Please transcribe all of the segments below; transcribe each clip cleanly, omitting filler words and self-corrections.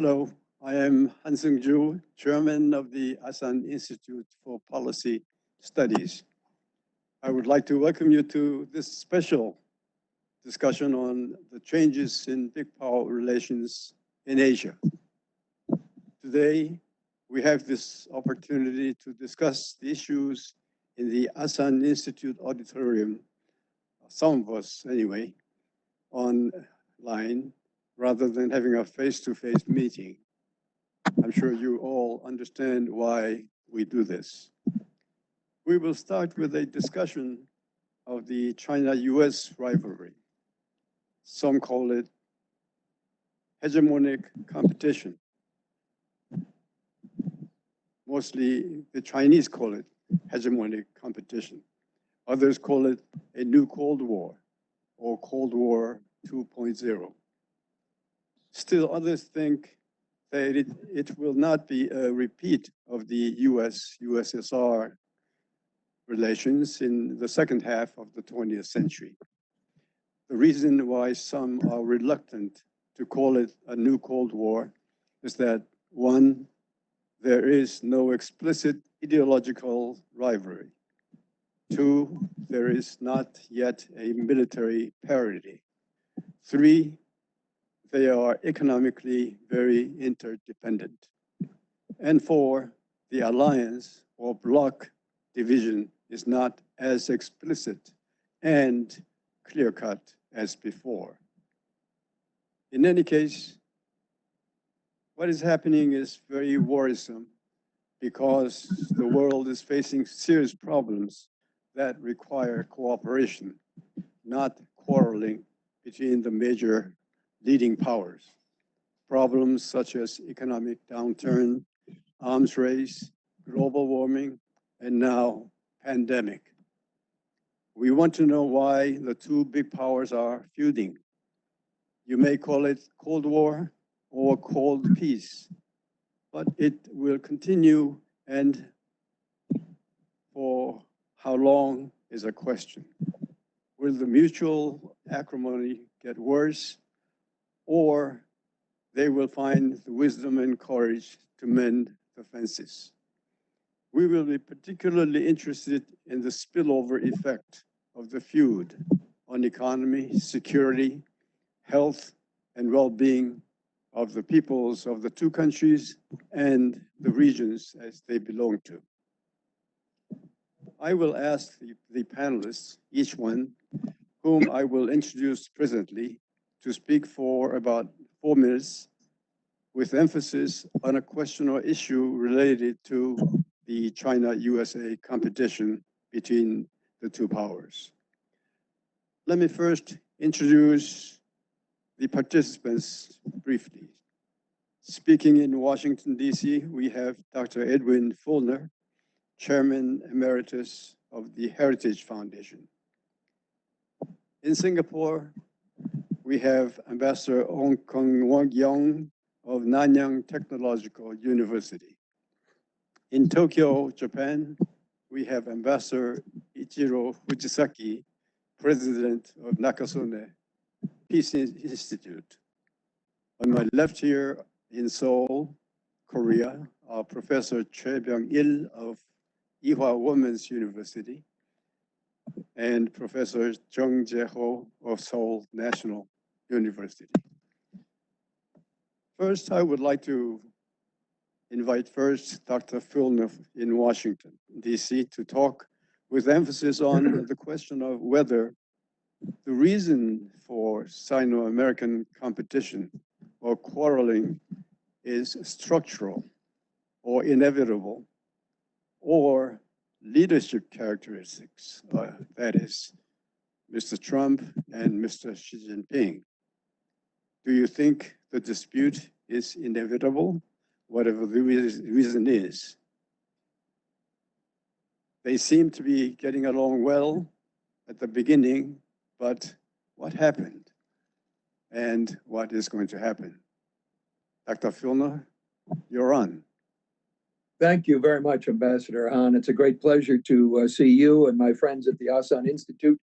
Hello, I am Han Ju, Chairman of the ASEAN Institute for Policy Studies. I would like to welcome you to this special discussion on the changes in big power relations in Asia. Today, we have this opportunity to discuss the issues in the ASEAN Institute auditorium, some of us anyway, online, rather than having a face-to-face meeting. I'm sure you all understand why we do this. We will start with a discussion of the China-US rivalry. Some call it hegemonic competition. Mostly the Chinese call it hegemonic competition. Others call it a new Cold War or Cold War 2.0. Still others think that it will not be a repeat of the US-USSR relations in the second half of the 20th century. The reason why some are reluctant to call it a new Cold War is that, one, there is no explicit ideological rivalry. Two, there is not yet a military parity. Three, they are economically very interdependent. And four, the alliance or bloc division is not as explicit and clear-cut as before. In any case, what is happening is very worrisome because the world is facing serious problems that require cooperation, not quarreling between the major leading powers. Problems such as economic downturn, arms race, global warming, and now pandemic. We want to know why the two big powers are feuding. You may call it Cold War or Cold Peace, but it will continue, and for how long is a question. Will the mutual acrimony get worse, or they will find the wisdom and courage to mend the fences? We will be particularly interested in the spillover effect of the feud on economy, security, health, and well-being of the peoples of the two countries and the regions as they belong to. I will ask the panelists, each one, whom I will introduce presently, to speak for about 4 minutes with emphasis on a question or issue related to the China-USA competition between the two powers. Let me first introduce the participants briefly. Speaking in Washington, D.C., we have Dr. Edwin Feulner, Chairman Emeritus of the Heritage Foundation. In Singapore, we have Ambassador Ong Keng Yong of Nanyang Technological University. In Tokyo, Japan, we have Ambassador Ichiro Fujisaki, President of Nakasone Peace Institute. On my left here in Seoul, Korea, our Professor Choi Byung-il of Ewha Women's University and Professor Jeong Jaeho of Seoul National University. First, I would like to invite first Dr. Feulner in Washington, D.C. to talk with emphasis on the question of whether the reason for Sino-American competition or quarreling is structural or inevitable, or leadership characteristics, that is, Mr. Trump and Mr. Xi Jinping. Do you think the dispute is inevitable, whatever the reason is? They seem to be getting along well at the beginning, but what happened? And what is going to happen? Dr. Feulner, you're on. Thank you very much, Ambassador Han. It's a great pleasure to see you and my friends at the ASEAN Institute,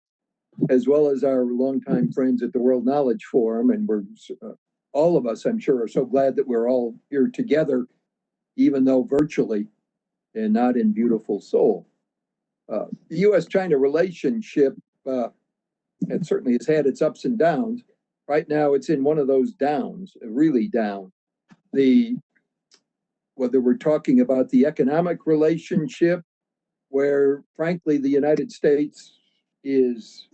as well as our longtime friends at the World Knowledge Forum. And we're all of us, I'm sure, are so glad that we're all here together, even though virtually and not in beautiful Seoul. The U.S.-China relationship, it certainly has had its ups and downs. Right now, it's in one of those downs, really down. Whether we're talking about the economic relationship, where frankly the United States has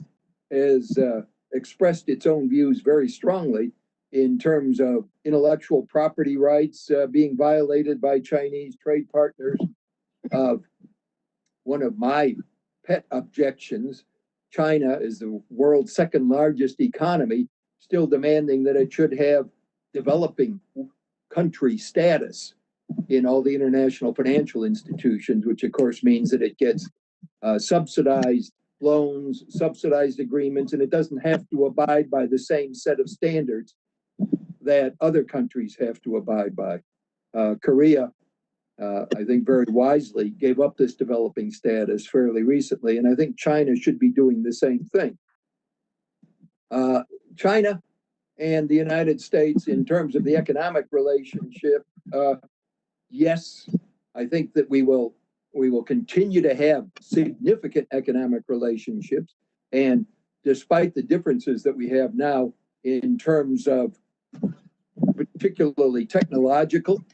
expressed its own views very strongly in terms of intellectual property rights being violated by Chinese trade partners. One of my pet objections, China is the world's second largest economy, still demanding that it should have developing country status in all the international financial institutions, which of course means that it gets subsidized loans, subsidized agreements, and it doesn't have to abide by the same set of standards that other countries have to abide by. Korea, I think very wisely, gave up this developing status fairly recently, and I think China should be doing the same thing. China and the United States, in terms of the economic relationship, yes, I think that we will continue to have significant economic relationships. And despite the differences that we have now in terms of particularly technological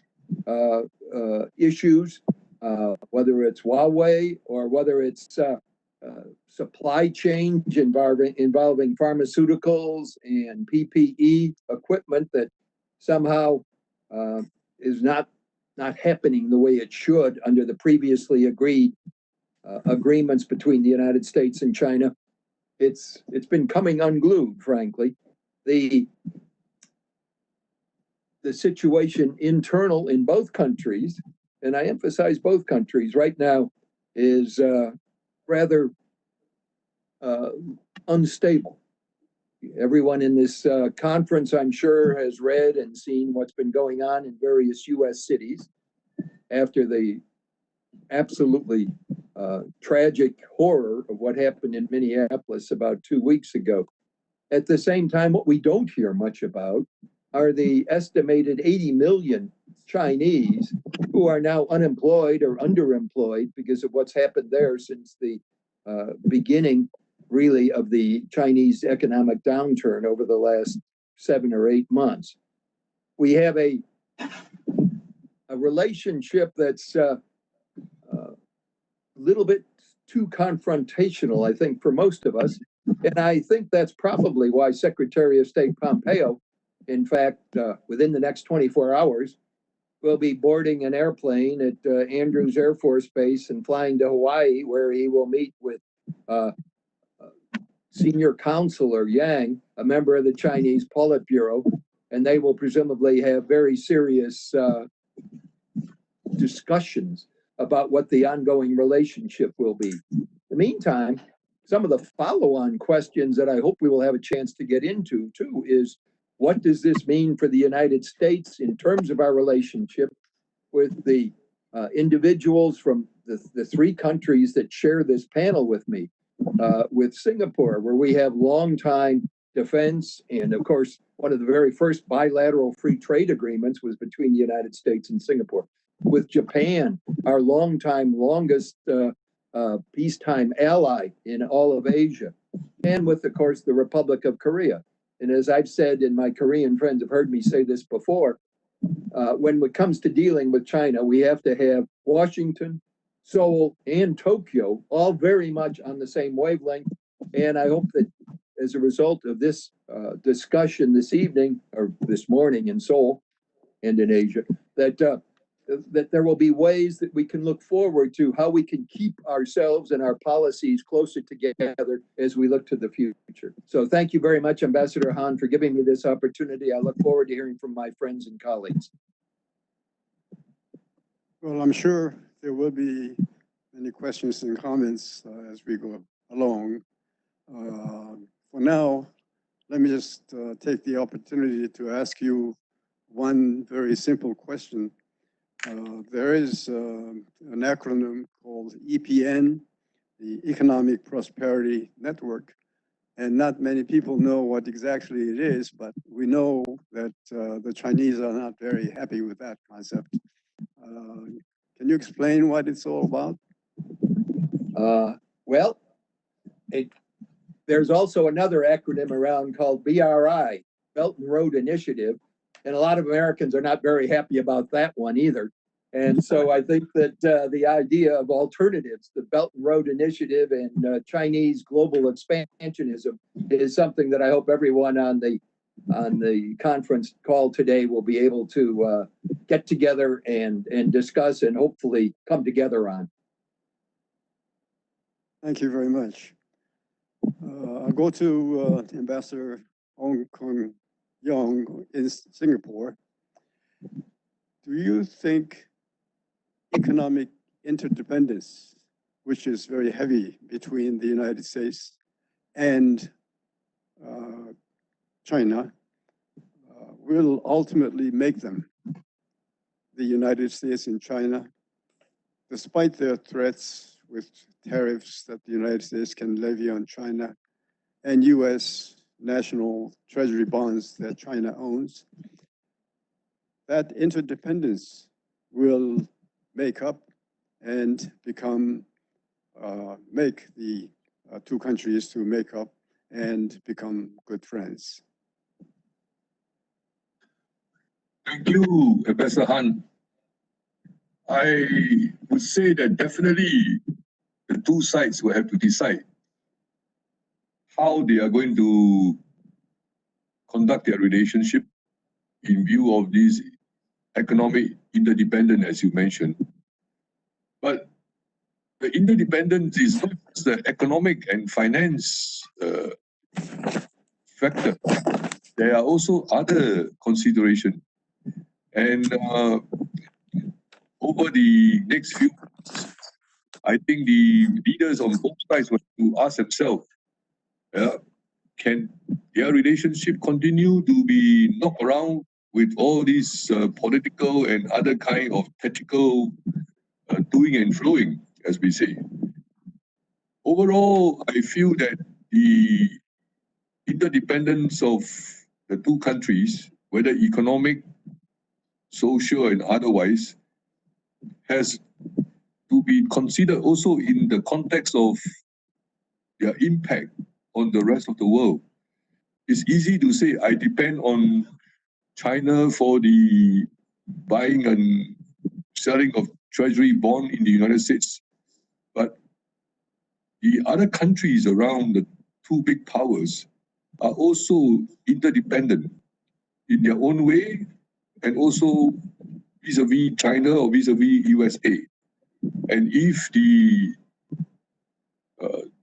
issues, whether it's Huawei or whether it's supply chain involving pharmaceuticals and PPE equipment that somehow is not happening the way it should under the previously agreed agreements between the United States and China. It's been coming unglued, frankly. The situation internal in both countries, and I emphasize both countries right now, is rather unstable. Everyone in this conference, I'm sure, has read and seen what's been going on in various U.S. cities after the absolutely tragic horror of what happened in Minneapolis about 2 weeks ago. At the same time, what we don't hear much about are the estimated 80 million Chinese who are now unemployed or underemployed because of what's happened there since the beginning, really, of the Chinese economic downturn over the last 7 or 8 months. We have a relationship that's a little bit too confrontational, I think, for most of us. And I think that's probably why Secretary of State Pompeo, in fact, within the next 24 hours, will be boarding an airplane at Andrews Air Force Base and flying to Hawaii, where he will meet with Senior Counselor Yang, a member of the Chinese Politburo, and they will presumably have very serious discussions about what the ongoing relationship will be. In the meantime, some of the follow-on questions that I hope we will have a chance to get into too is, what does this mean for the United States in terms of our relationship with the individuals from the 3 countries that share this panel with me, with Singapore, where we have long-time defense, and of course, one of the very first bilateral free trade agreements was between the United States and Singapore. With Japan, our longest peacetime ally in all of Asia, and with, of course, the Republic of Korea. And as I've said, and my Korean friends have heard me say this before, when it comes to dealing with China, we have to have Washington, Seoul, and Tokyo all very much on the same wavelength. And I hope that as a result of this discussion this evening, or this morning in Seoul and in Asia, that there will be ways that we can look forward to how we can keep ourselves and our policies closer together as we look to the future. So thank you very much, Ambassador Han, for giving me this opportunity. I look forward to hearing from my friends and colleagues. Well, I'm sure there will be many questions and comments as we go along. For now, let me just take the opportunity to ask you one very simple question. There is an acronym called EPN, the Economic Prosperity Network, And not many people know what exactly it is, but we know that the Chinese are not very happy with that concept. Can you explain what it's all about? Well, there's also another acronym around called BRI, Belt and Road Initiative, and a lot of Americans are not very happy about that one either. And so I think that the idea of alternatives, the Belt and Road Initiative and Chinese global expansionism is something that I hope everyone on the conference call today will be able to get together and discuss and hopefully come together on. Thank you very much. I'll go to Ambassador Ong Keng Yong in Singapore. Do you think economic interdependence, which is very heavy between the United States and China, will ultimately make them, the United States and China, despite their threats with tariffs that the United States can levy on China and US national treasury bonds that China owns, that interdependence will make up and become, make the two countries to make up and become good friends. Thank you, Ambassador Han. I would say that definitely the two sides will have to decide how they are going to conduct their relationship in view of this economic interdependence, as you mentioned. But the interdependence is not just the economic and finance factor. There are also other considerations. And over the next few months, I think the leaders on both sides will have to ask themselves, can their relationship continue to be knocked around with all these political and other kind of tactical doing and flowing, as we say? Overall, I feel that the interdependence of the two countries, whether economic, social, and otherwise, has to be considered also in the context of their impact on the rest of the world. It's easy to say I depend on China for the buying and selling of treasury bond in the United States, but the other countries around the two big powers are also interdependent in their own way and also vis-a-vis China or vis-a-vis USA. And if the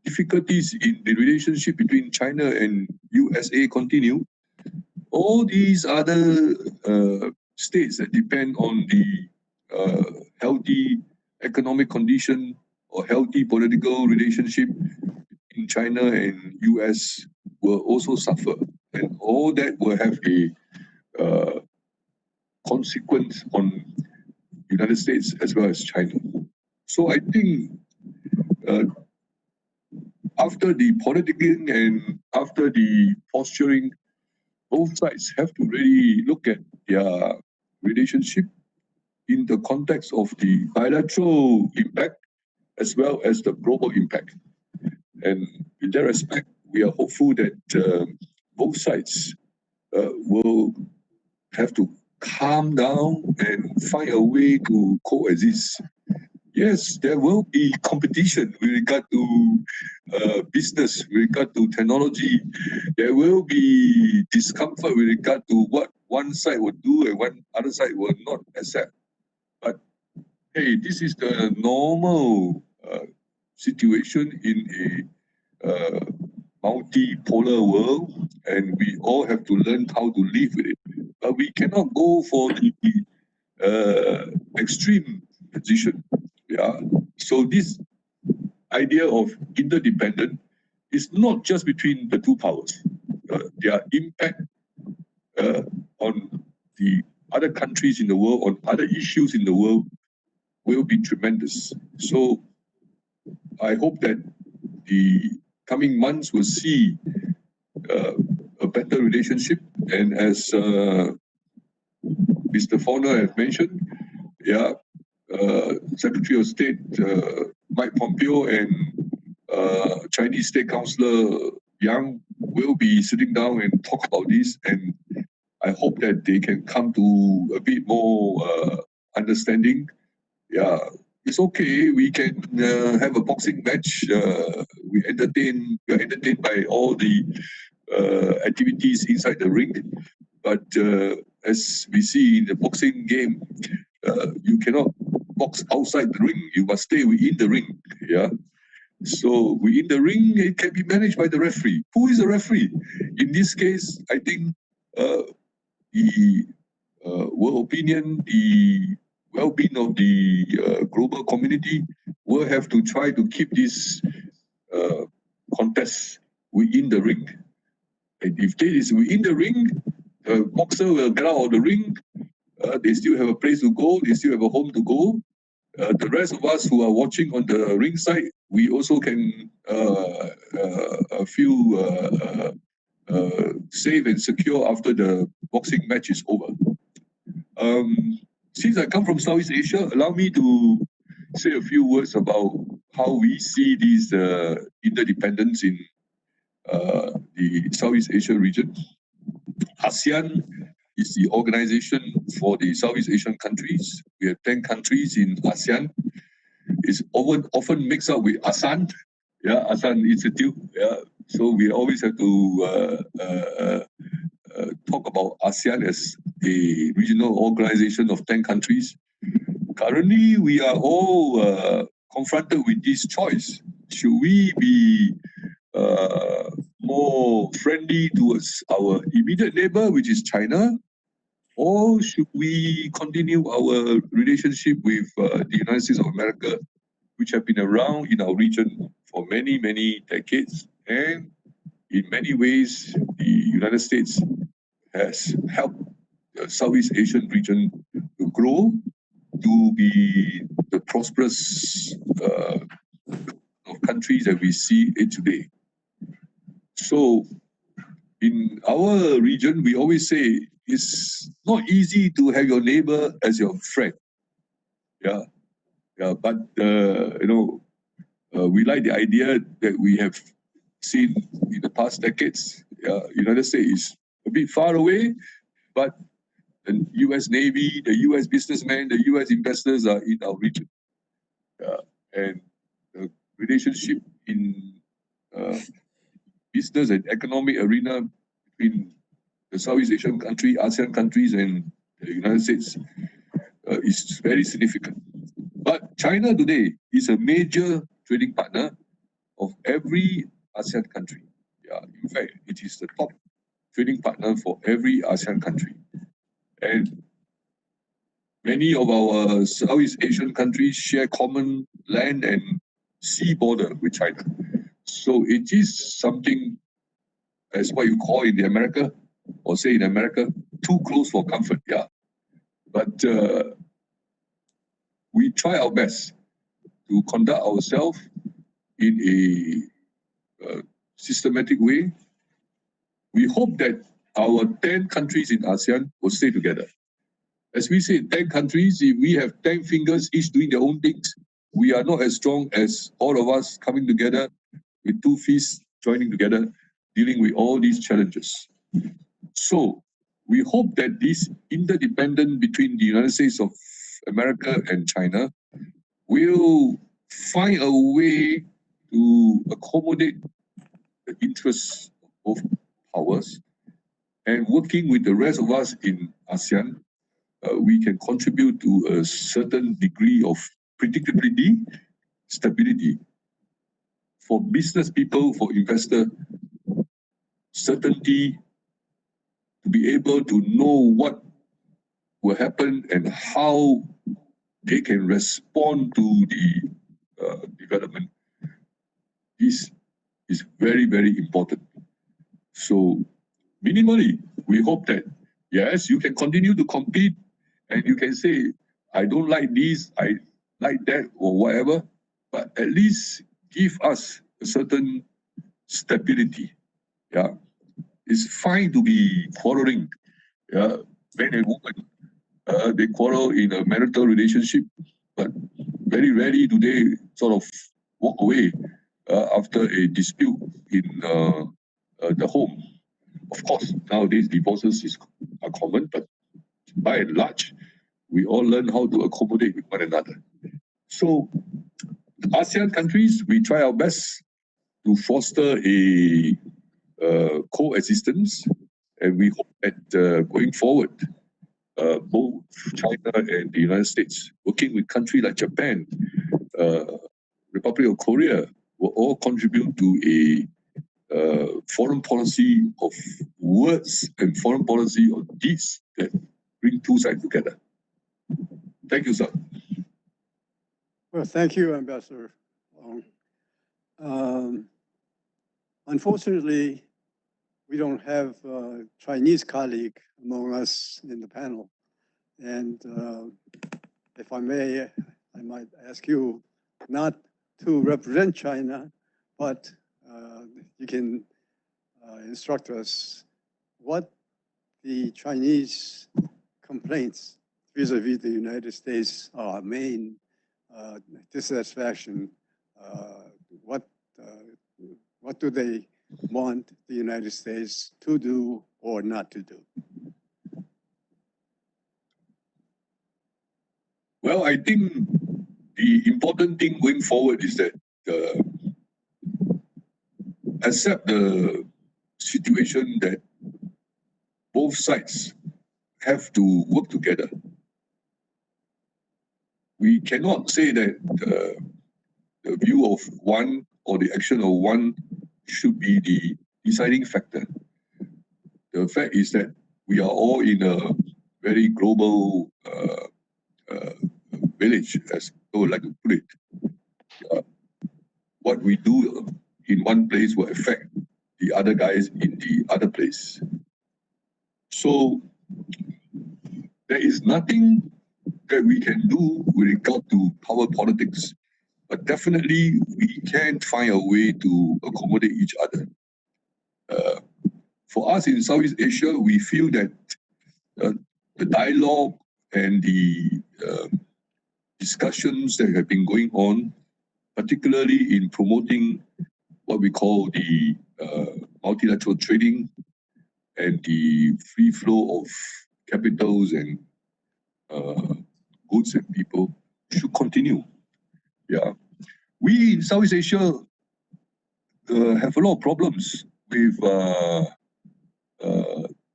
difficulties in the relationship between China and USA continue, all these other states that depend on the healthy economic condition or healthy political relationship in China and US will also suffer. And all that will have a consequence on United States as well as China. So I think after the politicking and after the posturing, both sides have to really look at their relationship in the context of the bilateral impact as well as the global impact. And in that respect, we are hopeful that both sides will have to calm down and find a way to coexist. Yes, there will be competition with regard to business, with regard to technology. There will be discomfort with regard to what one side would do and one other side will not accept. But hey, this is the normal situation in a multipolar world, and we all have to learn how to live with it. But we cannot go for the extreme position. Yeah. So this idea of interdependent is not just between the two powers. Their impact on the other countries in the world, on other issues in the world, will be tremendous. So I hope that the coming months will see a better relationship. And as Mr. Feulner has mentioned, yeah, Secretary of State Mike Pompeo and Chinese State Councillor Yang will be sitting down and talk about this, and I hope that they can come to a bit more understanding. Yeah, it's okay. We can have a boxing match. We are entertained by all the activities inside the ring. But as we see in the boxing game, you cannot box outside the ring. You must stay within the ring. Yeah. So within the ring, it can be managed by the referee. Who is the referee? In this case, I think the world opinion, the well-being of the global community will have to try to keep this contest within the ring. And if it is within the ring, the boxer will get out of the ring. They still have a place to go. They still have a home to go. The rest of us who are watching on the ring side, we also can feel safe and secure after the boxing match is over. Since I come from Southeast Asia, allow me to say a few words about how we see these interdependence in the Southeast Asia region. ASEAN is the organization for the Southeast Asian countries. We have 10 countries in ASEAN. It's often mixed up with ASEAN, yeah, ASEAN Institute. Yeah, so we always have to talk about ASEAN as a regional organization of 10 countries. Currently, we are all confronted with this choice. Should we be more friendly towards our immediate neighbor, which is China, or should we continue our relationship with the United States of America, which have been around in our region for many, many decades? And in many ways, the United States has helped the Southeast Asian region to grow, to be the prosperous of countries that we see it today. So in our region, we always say it's not easy to have your neighbor as your friend. Yeah, yeah. But we like the idea that we have seen in the past decades. United States is a bit far away, but the U.S. Navy, the U.S. businessmen, the U.S. investors are in our region, and the relationship in business and economic arena between the Southeast Asian country, ASEAN countries, and the United States is very significant. But China today is a major trading partner of every ASEAN country. Yeah, in fact, it is the top trading partner for every ASEAN country. And many of our Southeast Asian countries share common land and sea border with China. So it is something, as what you call in America, or say in America, too close for comfort, yeah. But we try our best to conduct ourselves in a systematic way. We hope that our 10 countries in ASEAN will stay together. As we say, 10 countries, if we have 10 fingers each doing their own things, we are not as strong as all of us coming together with 2 fists joining together, dealing with all these challenges. So we hope that this interdependence between the United States of America and China will find a way to accommodate the interests of both powers, and working with the rest of us in ASEAN, we can contribute to a certain degree of predictability, stability. For business people, for investors, certainty, to be able to know what will happen and how they can respond to the development. This is very, very important. So minimally, we hope that, yes, you can continue to compete and you can say, I don't like this, I like that, or whatever, but at least give us a certain stability. Yeah. it's fine to be quarreling. Men and women, they quarrel in a marital relationship, but very rarely do they sort of walk away after a dispute in the home. Of course, nowadays divorces are common, but by and large, we all learn how to accommodate with one another. So, ASEAN countries, we try our best to foster a coexistence, and we hope that going forward, both China and the United States, working with countries like Japan, Republic of Korea, will all contribute to a foreign policy of words and foreign policy of deeds that bring two sides together. Thank you, sir. Well, thank you, Ambassador Ong. Unfortunately, we don't have a Chinese colleague among us in the panel. And if I may, I might ask you not to represent China, but you can instruct us what the Chinese complaints vis-a-vis the United States are main dissatisfaction. What do they want the United States to do or not to do? Well, I think the important thing going forward is that accept the situation that both sides have to work together. We cannot say that the view of one or the action of one should be the deciding factor. The fact is that we are all in a very global village, as I would like to put it. What we do in one place will affect the other guys in the other place. So there is nothing that we can do with regard to power politics, but definitely we can find a way to accommodate each other. For us in Southeast Asia, we feel that the dialogue and the discussions that have been going on, particularly in promoting what we call the multilateral trading and the free flow of capitals and goods and people, should continue. Yeah, we in Southeast Asia have a lot of problems with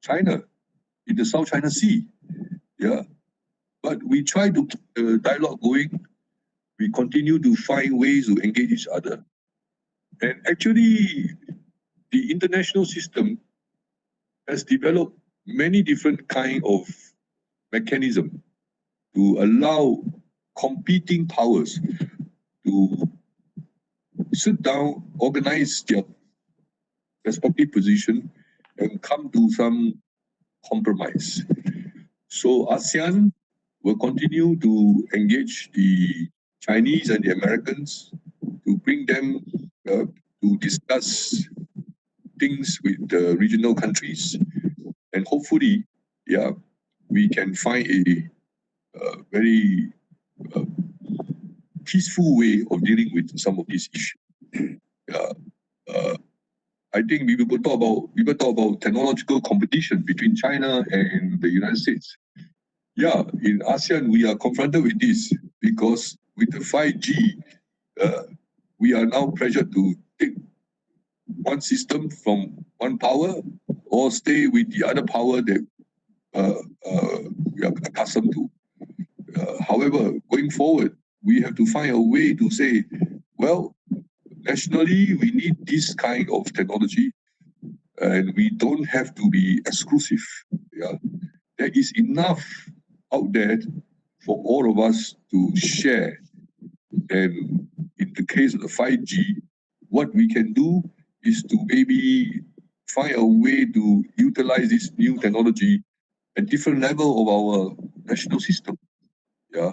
China in the South China Sea. Yeah, but we try to keep the dialogue going. We continue to find ways to engage each other. And actually, the international system has developed many different kind of mechanism to allow competing powers to sit down, organize their respective position, and come to some compromise. So ASEAN will continue to engage the Chinese and the Americans to bring them to discuss things with the regional countries, and hopefully, yeah, we can find a very peaceful way of dealing with some of these issues. I think we will talk about technological competition between China and the United States. Yeah, in ASEAN we are confronted with this because with the 5G, we are now pressured to take one system from one power or stay with the other power that we are accustomed to. However, going forward, we have to find a way to say, well, nationally, we need this kind of technology, and we don't have to be exclusive. Yeah, there is enough out there for all of us to share. And in the case of the 5G, what we can do is to maybe find a way to utilize this new technology at different level of our national system. Yeah.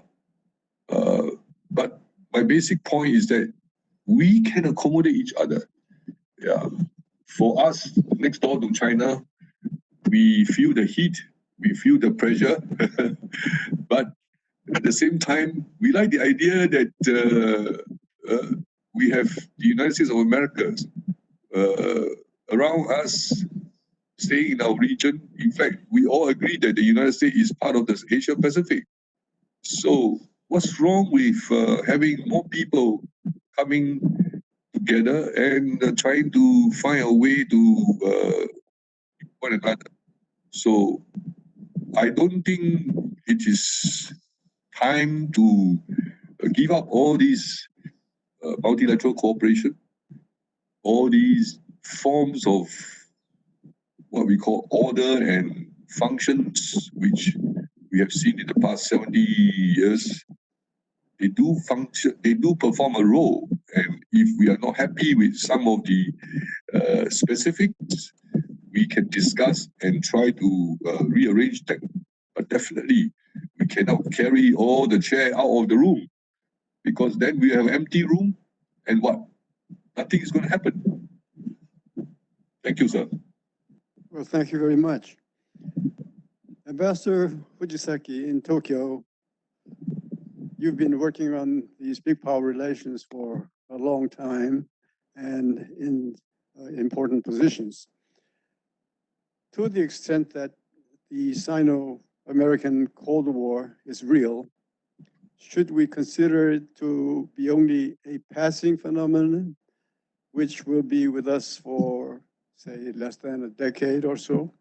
But my basic point is that we can accommodate each other. Yeah. for us next door to China, we feel the heat, we feel the pressure, but at the same time, we like the idea that we have the United States of America around us, staying in our region. In fact, we all agree that the United States is part of the Asia Pacific. So what's wrong with having more people coming together and trying to find a way to one another? So I don't think it is time to give up all these multilateral cooperation, all these forms of what we call order and functions, which we have seen in the past 70 years. They do function, they do perform a role. And if we are not happy with some of the specifics, we can discuss and try to rearrange them. But definitely, we cannot carry all the chair out of the room, because then we have an empty room, and what? Nothing is going to happen. Thank you, sir. Well, thank you very much. Ambassador Fujisaki in Tokyo, you've been working on these big power relations for a long time and in important positions. To the extent that the Sino-American Cold War is real, should we consider it to be only a passing phenomenon, which will be with us for, say, less than a decade or so?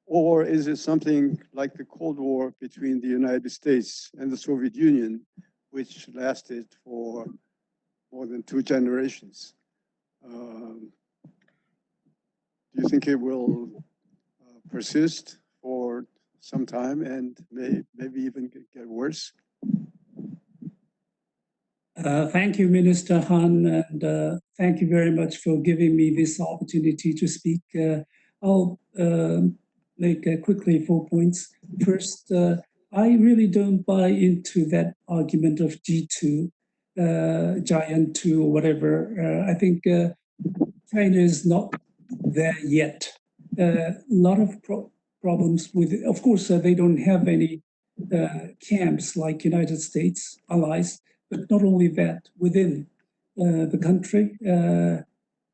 Or is it something like the Cold War between the United States and the Soviet Union, which lasted for more than 2 generations? Do you think it will persist for some time and maybe even get worse? Thank you, Minister Han, and thank you very much for giving me this opportunity to speak. I'll make quickly 4 points. First, I really don't buy into that argument of G2, Giant 2 or whatever. I think China is not there yet. A lot of problems with it. Of course, they don't have any camps like United States allies, but not only that, within the country, the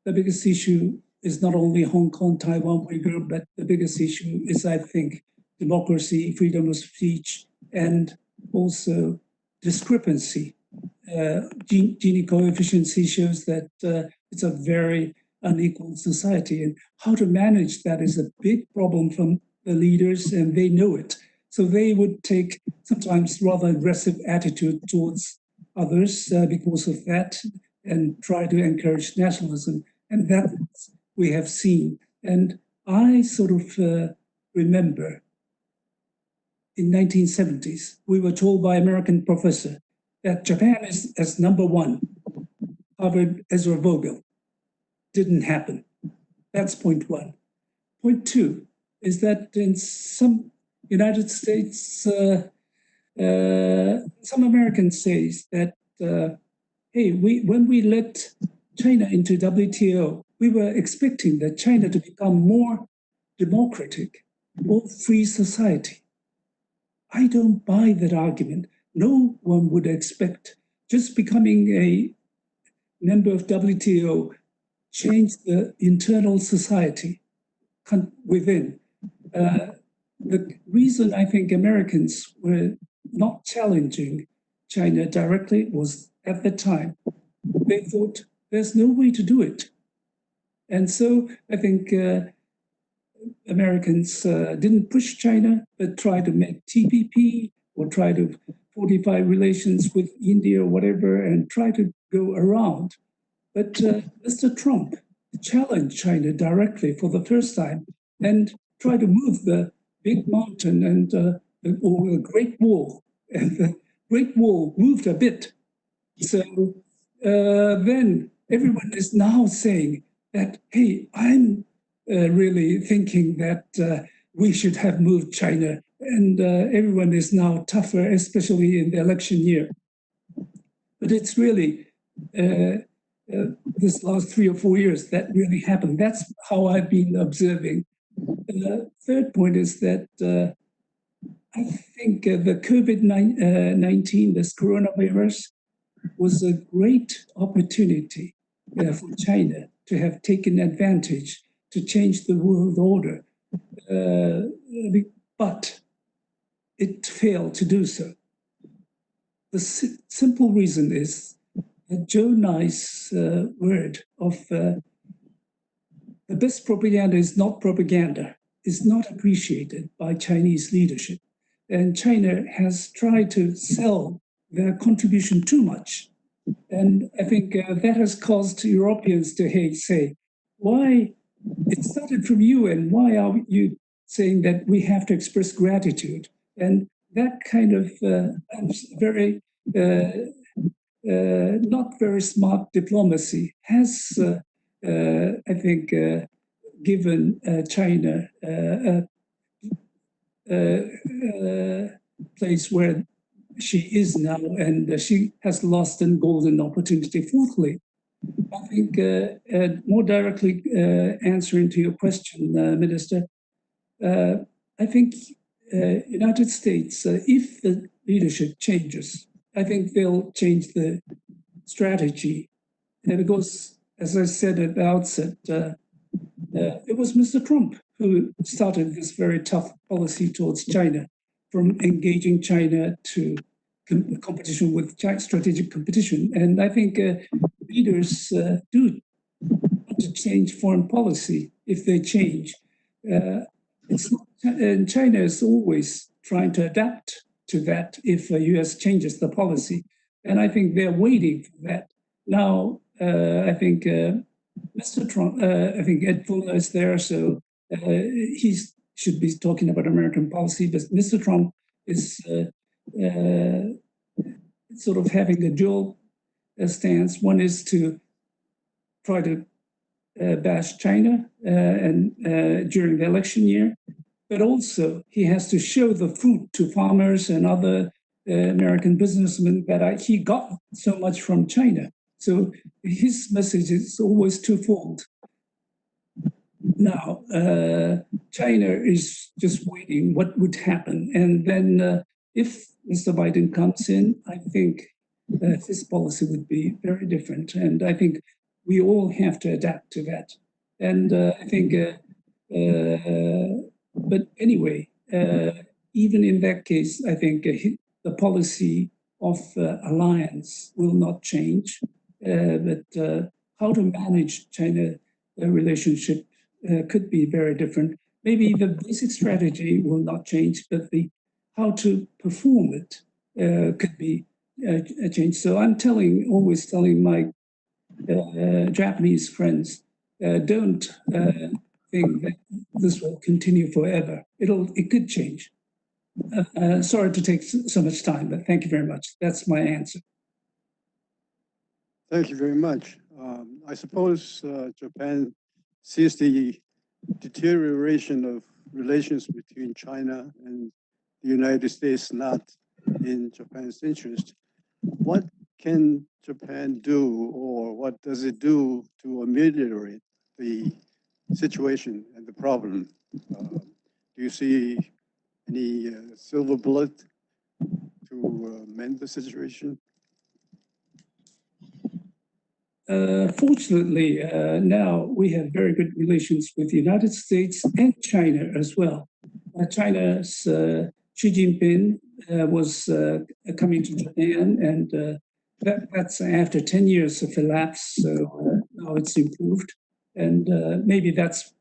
biggest issue is not only Hong Kong, Taiwan, Uyghur, but the biggest issue is, I think, democracy, freedom of speech, and also discrepancy. Gini coefficiency shows that it's a very unequal society, and how to manage that is a big problem from the leaders, and they know it. So they would take sometimes rather aggressive attitude towards others because of that, and try to encourage nationalism. And that we have seen. And I sort of remember in 1970s, we were told by American professor that Japan is as number 1. Harvard Ezra Vogel. Didn't happen. That's point 1. Point 2 is that in some United States, some Americans say that, hey, when we let China into WTO, we were expecting that China to become more democratic, more free society. I don't buy that argument. No one would expect just becoming a member of WTO change the internal society within. The reason I think Americans were not challenging China directly was at the time, they thought there's no way to do it. And so I think Americans didn't push China, but tried to make TPP or try to fortify relations with India or whatever and try to go around. But Mr. Trump challenged China directly for the first time and tried to move the big mountain and or the Great Wall. And the Great Wall moved a bit. So then everyone is now saying that, hey, I'm really thinking that we should have moved China. And everyone is now tougher, especially in the election year. But it's really this last 3 or 4 years that really happened. That's how I've been observing. The third point is that I think the COVID-19, this coronavirus, was a great opportunity for China to have taken advantage to change the world order. But it failed to do so. The simple reason is that Joe Nye's word of the best propaganda is not propaganda, is not appreciated by Chinese leadership. And China has tried to sell their contribution too much. And I think that has caused Europeans to say, why it started from you, and why are you saying that we have to express gratitude? And that kind of very not very smart diplomacy has, I think, given China a place where she is now, and she has lost a golden opportunity. Fourthly, I think more directly answering to your question, Minister, I think United States, if the leadership changes, I think they'll change the strategy. Because, as I said at the outset, it was Mr. Trump who started this very tough policy towards China, from engaging China to competition with strategic competition. And I think leaders do want to change foreign policy if they change. And China is always trying to adapt to that if the US changes the policy. And I think they're waiting for that. Now, I think Mr. Trump, I think Ed Feulner is there, so he should be talking about American policy, but Mr. Trump is sort of having a dual stance. One is to try to bash China and during the election year, but also he has to show the fruit to farmers and other American businessmen that he got so much from China. So his message is always twofold. Now, China is just waiting what would happen. And then if Mr. Biden comes in, I think his policy would be very different. And I think we all have to adapt to that. And I think, but anyway, even in that case, I think the policy of alliance will not change. But how to manage China relationship could be very different. Maybe the basic strategy will not change, but the how to perform it could be changed. So I'm always telling my Japanese friends, don't think that this will continue forever. It could change. Sorry to take so much time, but thank you very much. That's my answer. Thank you very much. I suppose Japan sees the deterioration of relations between China and the United States not in Japan's interest. What can Japan do, or what does it do to ameliorate the situation and the problem? Do you see any silver bullet to mend the situation? Fortunately, now we have very good relations with the United States and China as well. China's Xi Jinping was coming to Japan, and that's after 10 years of elapse, so now it's improved. And maybe that's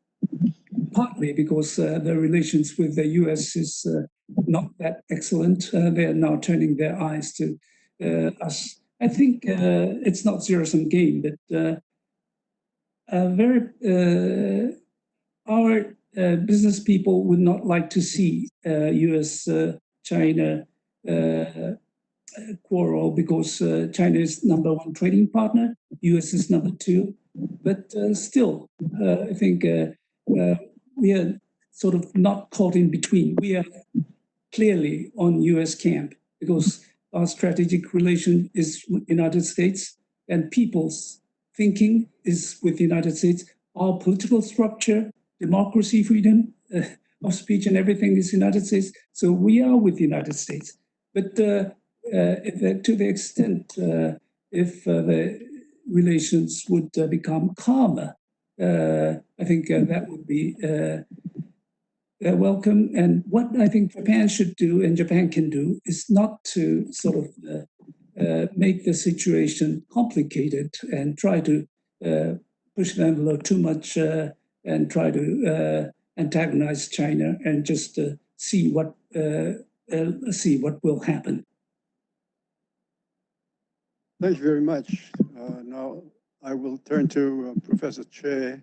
partly because the relations with the US is not that excellent. They're now turning their eyes to us. I think it's not zero-sum game, but our business people would not like to see US-China quarrel, because China is #1 trading partner, US is #2. But still, I think we are sort of not caught in between. We are clearly on US camp, because our strategic relation is United States, and people's thinking is with the United States. Our political structure, democracy, freedom of speech and everything is United States. So we are with the United States. But to the extent if the relations would become calmer, I think that would be welcome. And what I think Japan should do and Japan can do is not to sort of make the situation complicated and try to push the envelope too much and try to antagonize China and just see what will happen. Thank you very much. Now I will turn to Professor Choi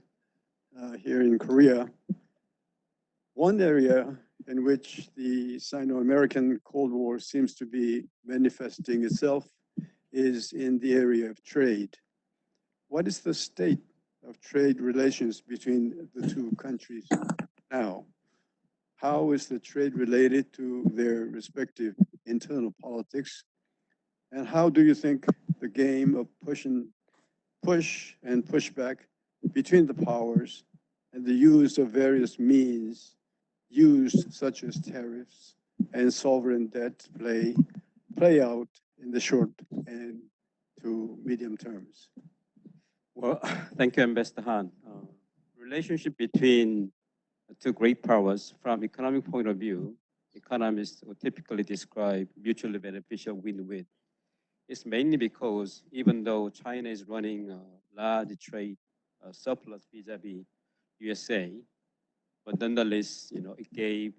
here in Korea. One area in which the Sino-American Cold War seems to be manifesting itself is in the area of trade. What is the state of trade relations between the two countries now? How is the trade related to their respective internal politics? And how do you think the game of push and pushback between the powers and the use of various means used, such as tariffs and sovereign debt, play out in the short and to medium terms? Well, thank you, Ambassador Han. Relationship between the two great powers from economic point of view, economists would typically describe mutually beneficial win-win. It's mainly because even though China is running a large trade surplus vis-a-vis USA, but nonetheless, it gave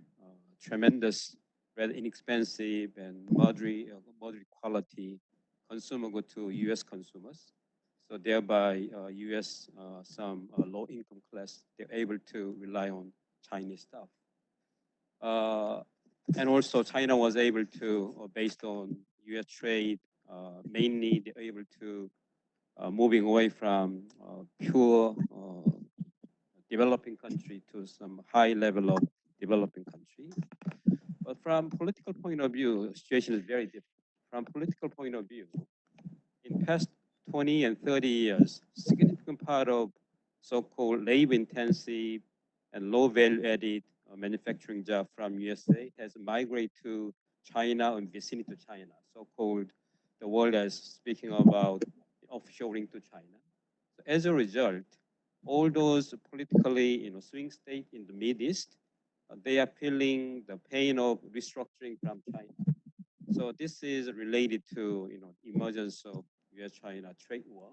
tremendous, rather inexpensive and moderate quality consumer good to US consumers. So thereby, US, some low-income class, they're able to rely on Chinese stuff. And also China was able to, based on US trade, mainly they're able to moving away from pure developing country to some high level of developing country. But from political point of view, the situation is very different. From political point of view, in past 20 and 30 years, significant part of so-called labor-intensive and low value-added manufacturing job from USA has migrated to China and vicinity to China, so-called the world is speaking about offshoring to China. So as a result, all those politically swing states in the Middle East, they are feeling the pain of restructuring from China. So this is related to emergence of US-China trade war.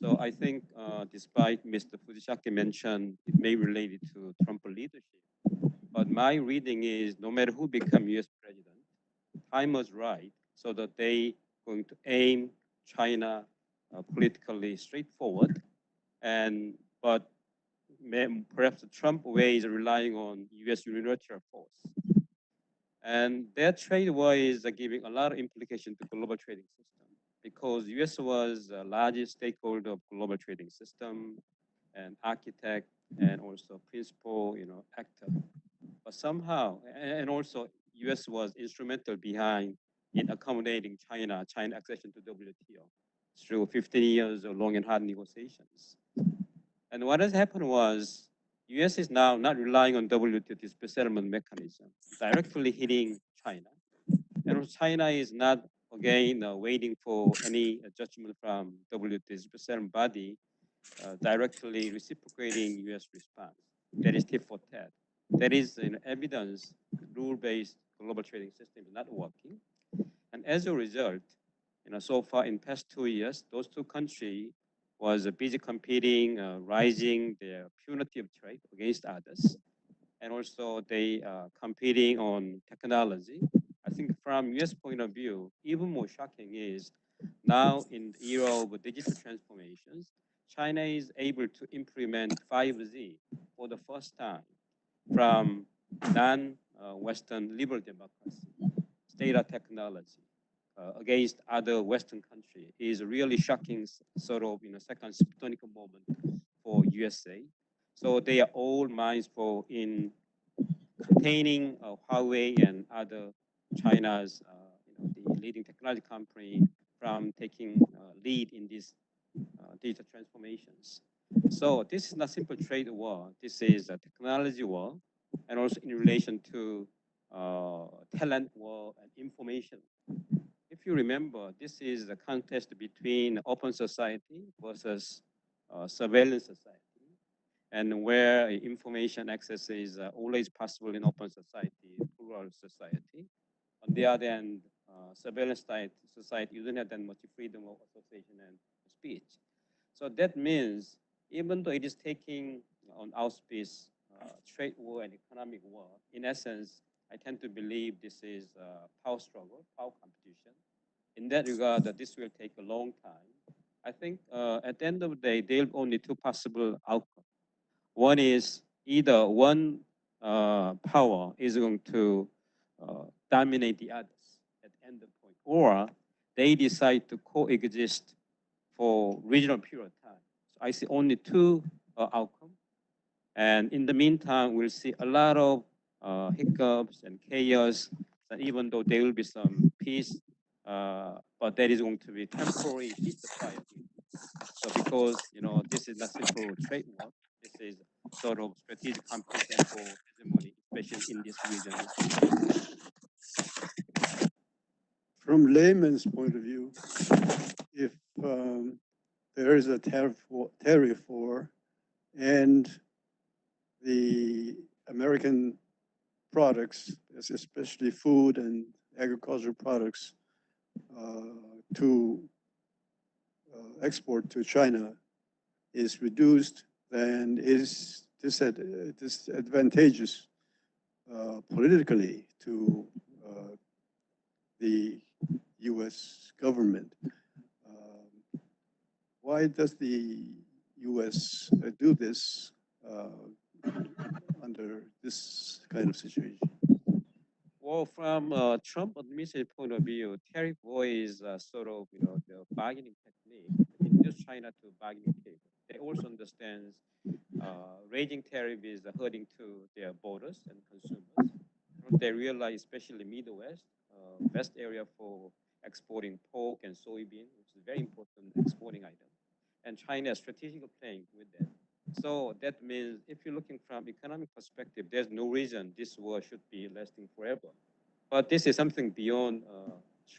So I think despite Mr. Fujisaki mentioned it may be related to Trump leadership, but my reading is no matter who become US president, time was right so that they going to aim China politically straightforward, but perhaps the Trump way is relying on US unilateral force. And that trade war is giving a lot of implication to global trading system because US was the largest stakeholder of global trading system and architect and also principal actor. But somehow, and also US was instrumental behind in accommodating China accession to WTO through 15 years of long and hard negotiations. And what has happened was US is now not relying on WTO dispute settlement mechanism, directly hitting China. And China is not, again, waiting for any judgment from WTO dispute settlement body, directly reciprocating US response. That is tit for tat. That is evidence rule-based global trading system is not working. And as a result, so far in past 2 years, those two countries was busy competing, rising their punitive trade against others. And also they competing on technology. I think from US point of view, even more shocking is now in the era of digital transformations, China is able to implement 5G for the first time from non-Western liberal democracy, state of technology. Against other Western countries is really shocking sort of second tectonic moment for USA. So they are all mindful in containing Huawei and other China's the leading technology company from taking lead in this digital transformations. So this is not simple trade war. This is a technology war, and also in relation to talent war and information. If you remember, this is the contest between open society versus surveillance society, and where information access is always possible in open society, plural society. On the other hand, surveillance society, you don't have that much freedom of association and speech. So that means, even though it is taking on auspice trade war and economic war, in essence, I tend to believe this is power struggle, power competition. In that regard, that this will take a long time. I think at the end of the day, there are only two possible outcomes. One is either one power is going to dominate the others at the end of the point, or they decide to coexist for regional period of time. So I see only two outcomes. And in the meantime, we'll see a lot of hiccups and chaos. And even though there will be some peace, but that is going to be temporary ceasefire. So because this is not simple trade war, this is sort of strategic competition for hegemony, especially in this region. From layman's point of view, if there is a tariff war and the American products, especially food and agricultural products, to export to China is reduced, then is disadvantageous politically to the U.S. government. Why does the U.S. Do this under this kind of situation? Well, from Trump administration point of view, tariff war is sort of the bargaining technique to induce China to bargaining table. They also understand raising tariff is hurting to their borders and consumers. They realize, especially Midwest, best area for exporting pork and soybean, which is a very important exporting item. And China is strategically playing with that. So that means if you're looking from economic perspective, there's no reason this war should be lasting forever. But this is something beyond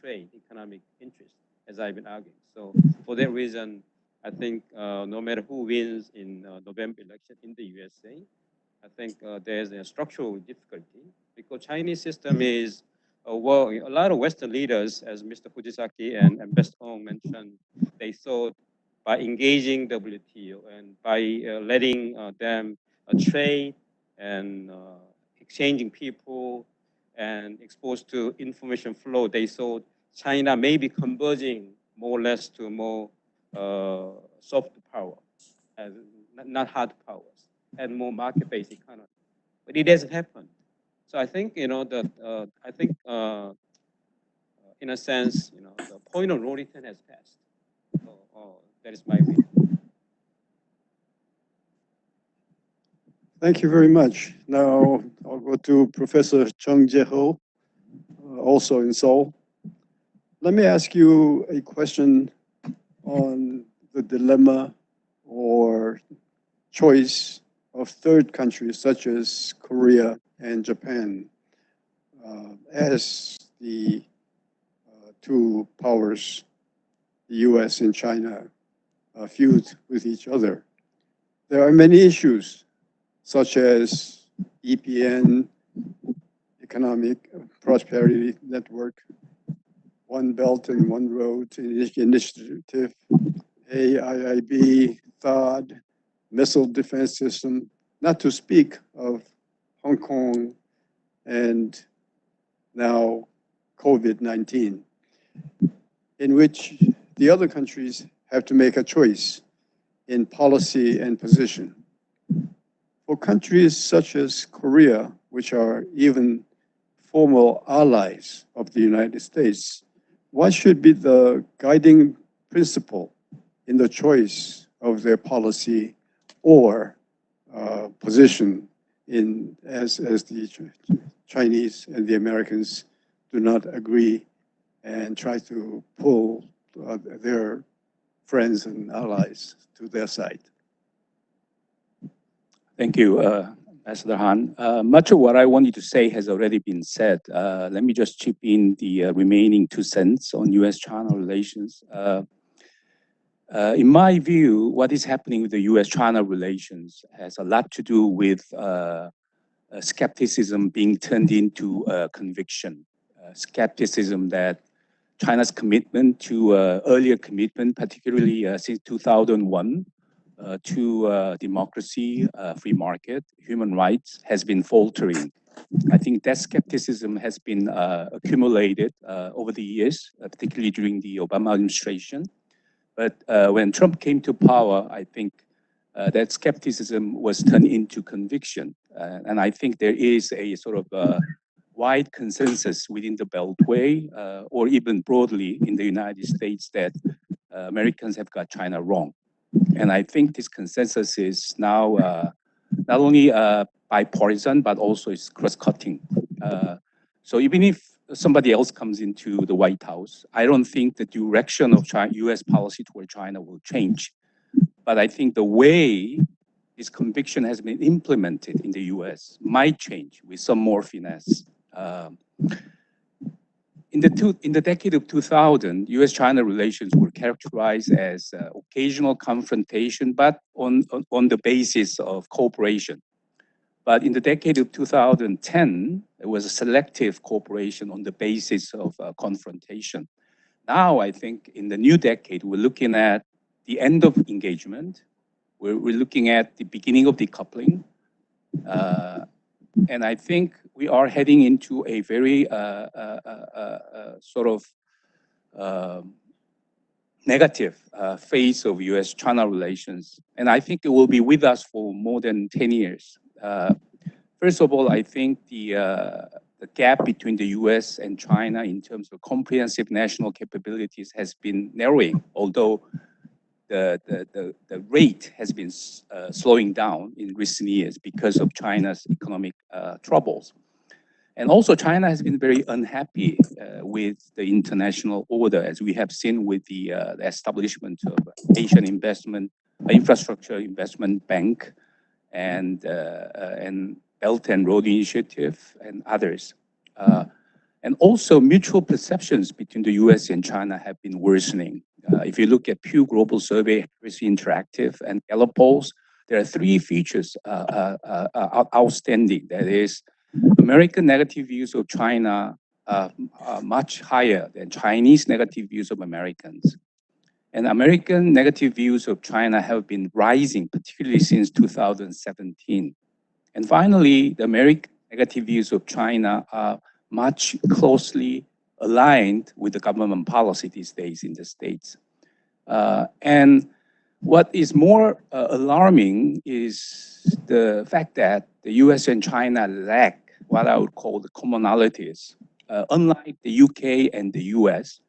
trade, economic interest, as I've been arguing. So for that reason, I think no matter who wins in November election in the USA, I think there's a structural difficulty because Chinese system is, well, a lot of Western leaders, as Mr. Fujisaki and Ambassador Ong mentioned, they thought by engaging WTO and by letting them trade and exchanging people and exposed to information flow, they thought China may be converging more or less to more soft power, as not hard powers, and more market-based economy. But it hasn't happened. So I think in a sense, the point of no return has passed. So, that is my view. Thank you very much. Now I'll go to Professor Jeong Jaeho, also in Seoul. Let me ask you a question on the dilemma or choice of third countries such as Korea and Japan as the two powers, the US and China, feud with each other. There are many issues such as EPN, Economic Prosperity Network, One Belt and One Road Initiative, AIIB, THAAD, Missile Defense System, not to speak of Hong Kong and now COVID-19, in which the other countries have to make a choice in policy and position. For countries such as Korea, which are even formal allies of the United States, what should be the guiding principle in the choice of their policy or position as the Chinese and the Americans do not agree and try to pull their friends and allies to their side. Thank you, Ambassador Han. Much of what I wanted to say has already been said. Let me just chip in the remaining 2 cents on US-China relations. In my view, what is happening with the US-China relations has a lot to do with skepticism being turned into conviction. Skepticism that China's commitment to earlier commitment, particularly since 2001, to democracy, free market, human rights, has been faltering. I think that skepticism has been accumulated over the years, particularly during the Obama administration. But when Trump came to power, I think that skepticism was turned into conviction. And I think there is a sort of wide consensus within the Beltway, or even broadly in the United States, that Americans have got China wrong. And I think this consensus is now not only bipartisan, but also it's cross-cutting. So even if somebody else comes into the White House, I don't think the direction of US policy toward China will change. But I think the way this conviction has been implemented in the US might change with some more finesse. In the decade of 2000, US-China relations were characterized as occasional confrontation, but on the basis of cooperation. But in the decade of 2010, it was a selective cooperation on the basis of confrontation. Now, I think in the new decade, we're looking at the end of engagement. We're looking at the beginning of decoupling. And I think we are heading into a very sort of negative phase of US-China relations. And I think it will be with us for more than 10 years. First of all, I think the gap between the US and China in terms of comprehensive national capabilities has been narrowing, although the rate has been slowing down in recent years because of China's economic troubles. And also China has been very unhappy with the international order, as we have seen with the establishment of Asian Infrastructure Investment Bank and Belt and Road Initiative and others. And also mutual perceptions between the US and China have been worsening. If you look at Pew Global Survey, Harris Interactive, and Gallup polls, there are 3 features outstanding. That is, American negative views of China are much higher than Chinese negative views of Americans. And American negative views of China have been rising, particularly since 2017. And finally, the American negative views of China are much closely aligned with the government policy these days in the States. And what is more alarming is the fact that the US and China lack what I would call the commonalities. Unlike the UK and the US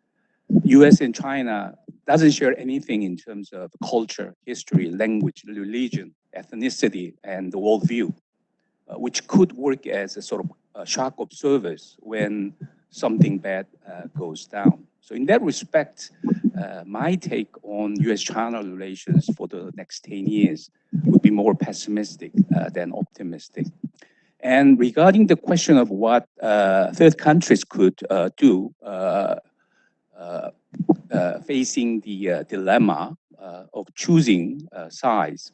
and China doesn't share anything in terms of culture, history, language, religion, ethnicity, and the worldview, which could work as a sort of shock observers when something bad goes down. So in that respect, my take on US-China relations for the next 10 years would be more pessimistic than optimistic. And regarding the question of what third countries could do facing the dilemma of choosing sides,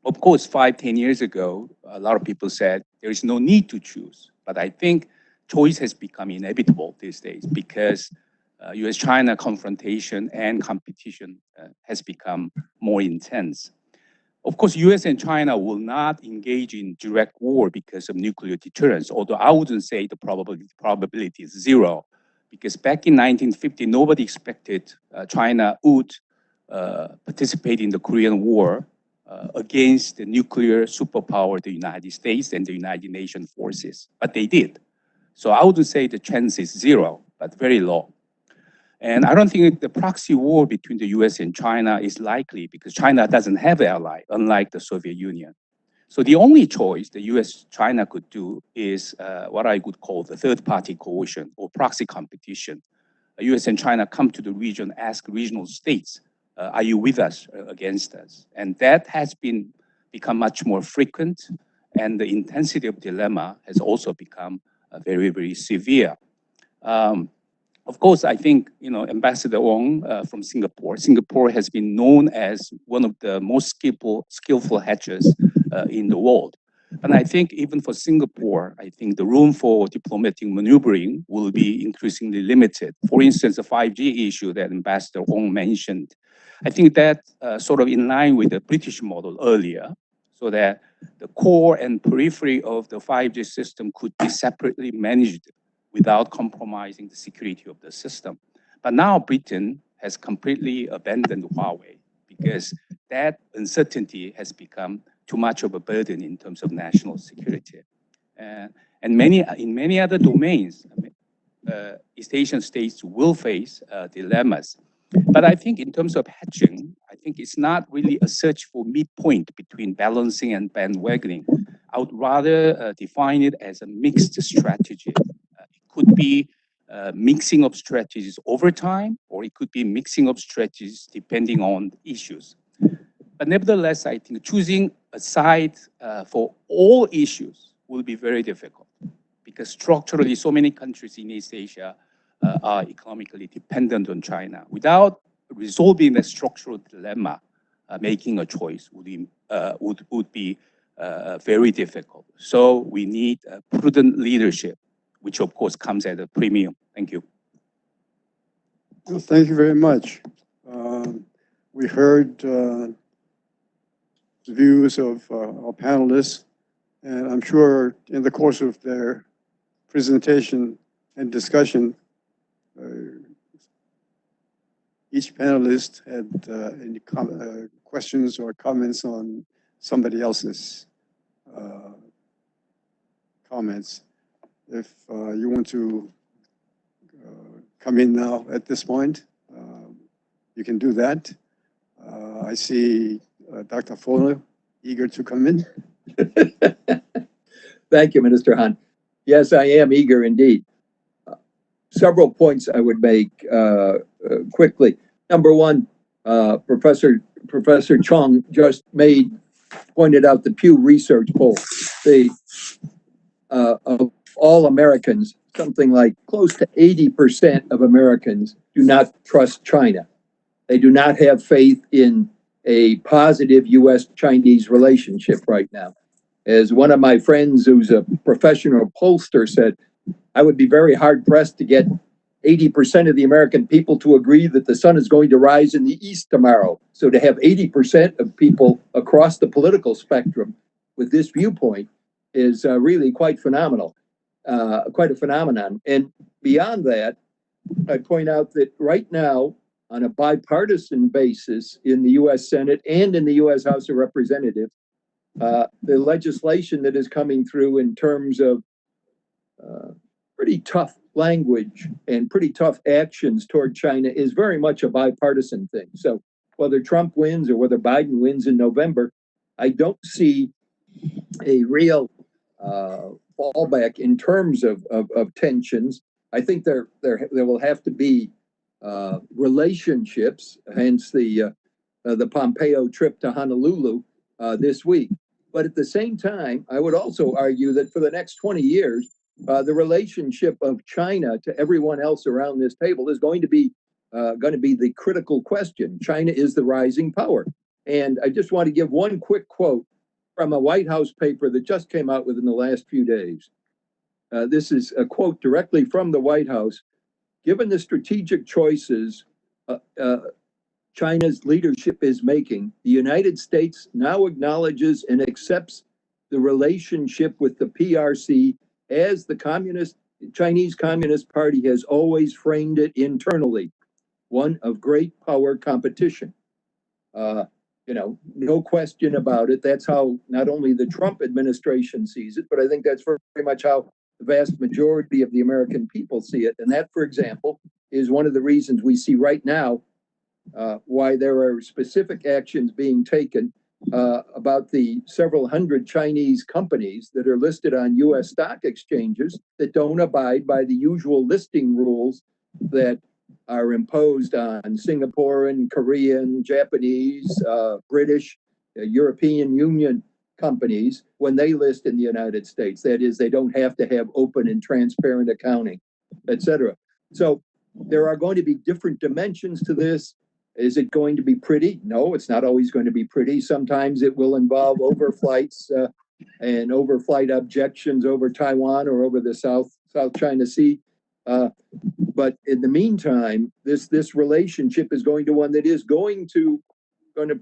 of course, 5-10 years ago, a lot of people said there is no need to choose. But I think choice has become inevitable these days because US-China confrontation and competition has become more intense. Of course, US and China will not engage in direct war because of nuclear deterrence, although I wouldn't say the probability is 0, because back in 1950, nobody expected China would participate in the Korean War against the nuclear superpower, the United States and the United Nations forces, but they did. So I wouldn't say the chance is 0, but very low. And I don't think the proxy war between the US and China is likely because China doesn't have an ally, unlike the Soviet Union. So the only choice the US-China could do is what I would call the third-party coalition or proxy competition. The US and China come to the region, ask regional states are you with us or against us? And that has become much more frequent, and the intensity of dilemma has also become very, very severe. Of course, I think, Ambassador Wong from Singapore has been known as one of the most skillful hedgers in the world. And I think even for Singapore, I think the room for diplomatic maneuvering will be increasingly limited. For instance, the 5G issue that Ambassador Wong mentioned, I think that sort of in line with the British model earlier, so that the core and periphery of the 5G system could be separately managed without compromising the security of the system. But now Britain has completely abandoned Huawei because that uncertainty has become too much of a burden in terms of national security. And in many other domains, East Asian states will face dilemmas. But I think in terms of hedging, I think it's not really a search for midpoint between balancing and bandwagoning. I would rather define it as a mixed strategy. It could be mixing of strategies over time, or it could be mixing of strategies depending on issues. But nevertheless, I think choosing a side for all issues will be very difficult because structurally, so many countries in East Asia are economically dependent on China. Without resolving the structural dilemma, making a choice would be very difficult. So we need prudent leadership, which of course comes at a premium. Thank you. Well, thank you very much. We heard the views of our panelists, and I'm sure in the course of their presentation and discussion, each panelist had any questions or comments on somebody else's comments. If you want to come in now at this point, you can do that. I see Dr. Feulner eager to come in. Thank you, Minister Han. Yes, I am eager indeed. Several points I would make quickly. Number one, Professor Chong just pointed out the Pew Research poll. Of all Americans, something like close to 80% of Americans do not trust China. They do not have faith in a positive U.S.-Chinese relationship right now. As one of my friends who's a professional pollster said, I would be very hard-pressed to get 80% of the American people to agree that the sun is going to rise in the east tomorrow. So to have 80% of people across the political spectrum with this viewpoint is really quite phenomenal, quite a phenomenon. And beyond that, I point out that right now, on a bipartisan basis in the U.S. Senate and in the U.S. House of Representatives, the legislation that is coming through in terms of pretty tough language and pretty tough actions toward China is very much a bipartisan thing. So whether Trump wins or whether Biden wins in November, I don't see a real fallback in terms of tensions. I think there will have to be relationships, hence the Pompeo trip to Honolulu this week. But at the same time, I would also argue that for the next 20 years, the relationship of China to everyone else around this table is going to be the critical question. China is the rising power. And I just want to give one quick quote from a White House paper that just came out within the last few days. This is a quote directly from the White House. Given the strategic choices China's leadership is making, the United States now acknowledges and accepts the relationship with the PRC as the Chinese Communist Party has always framed it internally, one of great power competition. No question about it. That's how not only the Trump administration sees it, but I think that's very much how the vast majority of the American people see it. And that, for example, is one of the reasons we see right now why there are specific actions being taken about the several hundred Chinese companies that are listed on U.S. stock exchanges that don't abide by the usual listing rules that are imposed on Singaporean, Korean, Japanese, British, European Union companies when they list in the United States. That is, they don't have to have open and transparent accounting, etc. So there are going to be different dimensions to this. Is it going to be pretty? No, it's not always going to be pretty. Sometimes it will involve overflights and overflight objections over Taiwan or over the South China Sea. But in the meantime, this relationship is going to one that is going to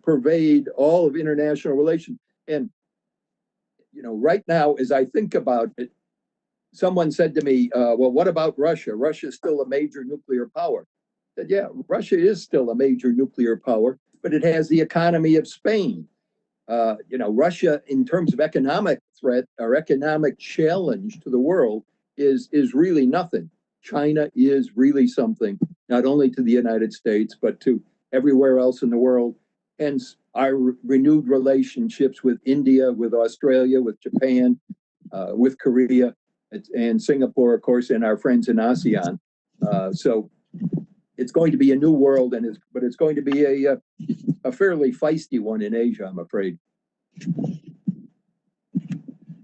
pervade all of international relations. And right now, as I think about it, someone said to me, well, what about Russia? Russia is still a major nuclear power. I said, yeah, Russia is still a major nuclear power, but it has the economy of Spain. Russia, in terms of economic threat or economic challenge to the world, is really nothing. China is really something, not only to the United States, but to everywhere else in the world. Hence, our renewed relationships with India, with Australia, with Japan, with Korea, and Singapore, of course, and our friends in ASEAN. So it's going to be a new world, but it's going to be a fairly feisty one in Asia, I'm afraid.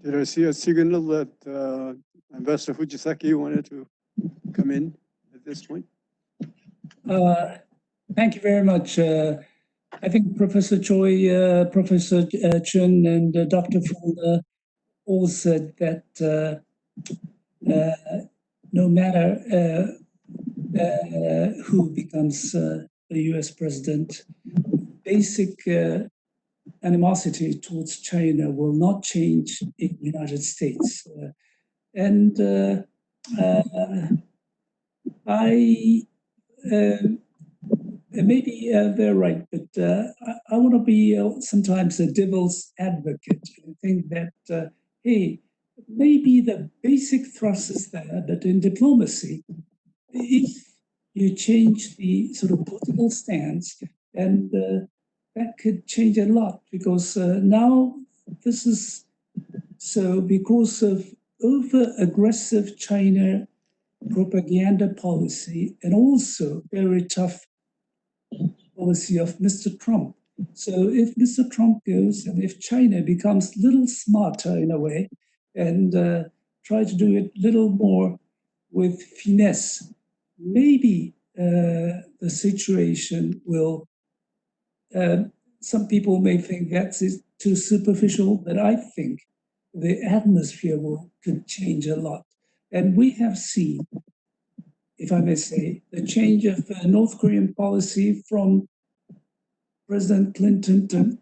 Did I see a signal that Ambassador Fujisaki wanted to come in at this point? Thank you very much. I think Professor Choi, Professor Chun, and Dr. Feulner all said that no matter who becomes the US president, basic animosity towards China will not change in the United States. Maybe they're right, but I want to be sometimes a devil's advocate. I think that, hey, maybe the basic thrust is there, but in diplomacy, if you change the sort of political stance, and that could change a lot, because now this is so because of over-aggressive China propaganda policy and also very tough policy of Mr. Trump. So if Mr. Trump goes and if China becomes a little smarter in a way and try to do it a little more with finesse, maybe the situation will, some people may think that's too superficial, but I think the atmosphere could change a lot. And we have seen, if I may say, the change of North Korean policy from President Clinton to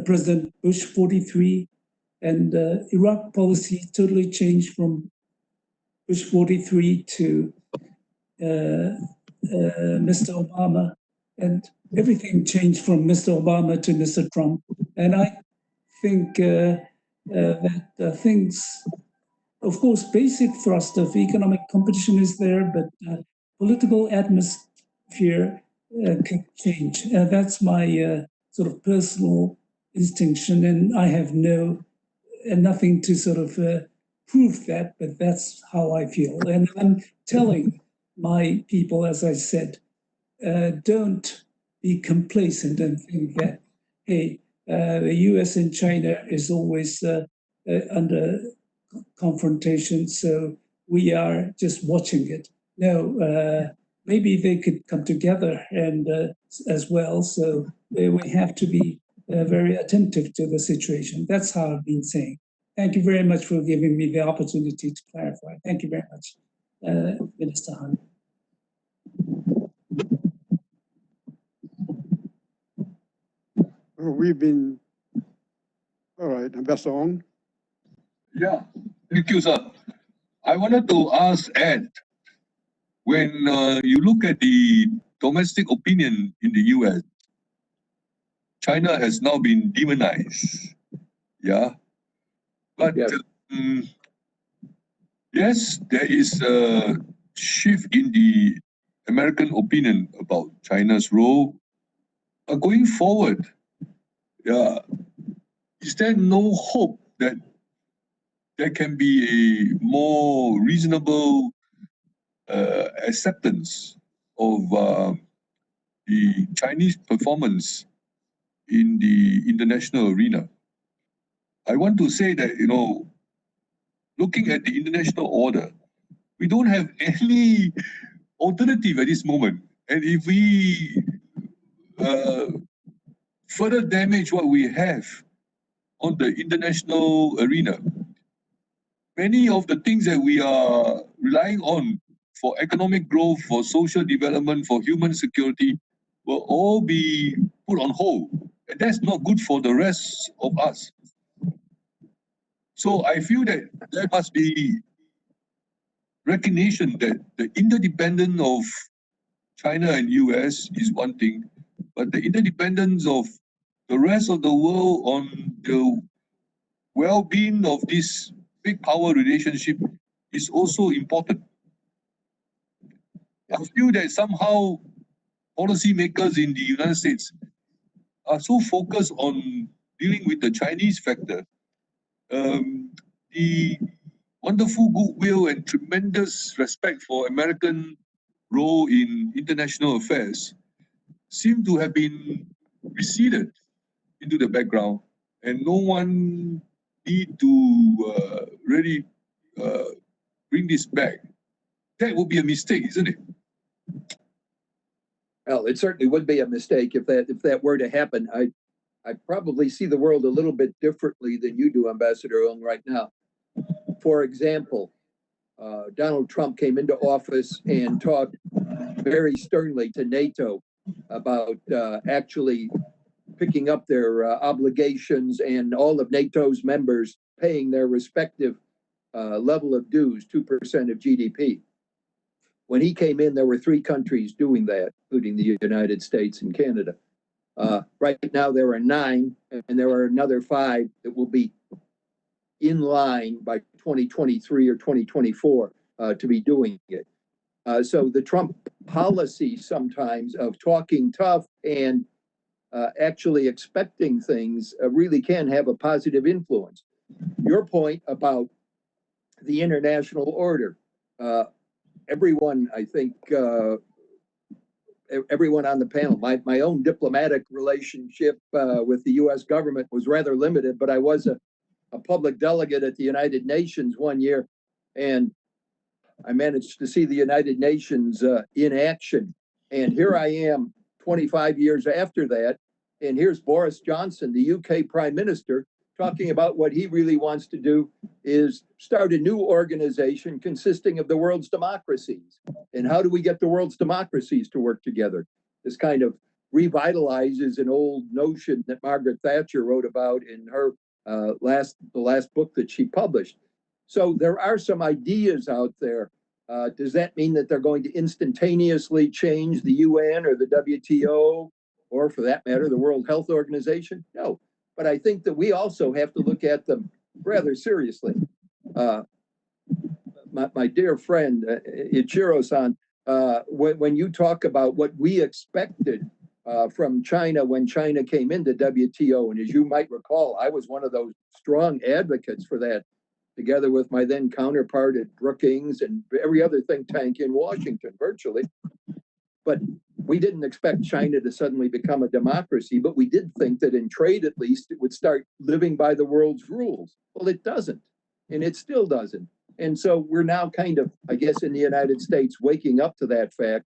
President Bush 43, and Iraq policy totally changed from Bush 43 to Mr. Obama, and everything changed from Mr. Obama to Mr. Trump. And I think that things, of course, basic thrust of economic competition is there, but political atmosphere can change. That's my sort of personal distinction, and I have nothing to sort of prove that, but that's how I feel. And I'm telling my people, as I said, don't be complacent and think that, hey, the US and China is always under confrontation, so we are just watching it. No, maybe they could come together and as well. So we have to be very attentive to the situation. That's how I've been saying. Thank you very much for giving me the opportunity to clarify. Thank you very much, Minister Han. We've been, all right, Ambassador Ong. Yeah, thank you, sir. I wanted to ask Ed, when you look at the domestic opinion in the US, China has now been demonized. Yeah. But yes, there is a shift in the American opinion about China's role. Going forward, is there no hope that there can be a more reasonable acceptance of the Chinese performance in the international arena. I want to say that, looking at the international order, we don't have any alternative at this moment. And if we further damage what we have on the international arena, many of the things that we are relying on for economic growth, for social development, for human security, will all be put on hold. And that's not good for the rest of us. So I feel that there must be recognition that the interdependence of China and US is one thing, but the interdependence of the rest of the world on the well-being of this big power relationship is also important. I feel that somehow policymakers in the United States are so focused on dealing with the Chinese factor. The wonderful goodwill and tremendous respect for American role in international affairs seem to have been receded into the background, and no one need to really bring this back. That would be a mistake, isn't it? Well, it certainly would be a mistake if that were to happen. I probably see the world a little bit differently than you do, Ambassador Ong, right now. For example, Donald Trump came into office and talked very sternly to NATO about actually picking up their obligations and all of NATO's members paying their respective level of dues, 2% of GDP. When he came in, there were 3 countries doing that, including the United States and Canada. Right now, there are 9, and there are another 5 that will be in line by 2023 or 2024 to be doing it. So the Trump policy sometimes of talking tough and actually expecting things really can have a positive influence. Your point about the international order, everyone, I think, everyone on the panel, my own diplomatic relationship with the US government was rather limited, but I was a public delegate at the United Nations one year, and I managed to see the United Nations in action. And here I am 25 years after that, and here's Boris Johnson, the UK Prime Minister, talking about what he really wants to do is start a new organization consisting of the world's democracies. And how do we get the world's democracies to work together? This kind of revitalizes an old notion that Margaret Thatcher wrote about in her the last book that she published. So there are some ideas out there. Does that mean that they're going to instantaneously change the UN or the WTO, or for that matter, the World Health Organization? No. But I think that we also have to look at them rather seriously. My dear friend, Ichiro-san, when you talk about what we expected from China when China came into WTO, and as you might recall, I was one of those strong advocates for that, together with my then counterpart at Brookings and every other think tank in Washington, virtually. But we didn't expect China to suddenly become a democracy, but we did think that in trade, at least, it would start living by the world's rules. Well, it doesn't, and it still doesn't. And so we're now kind of, I guess, in the United States, waking up to that fact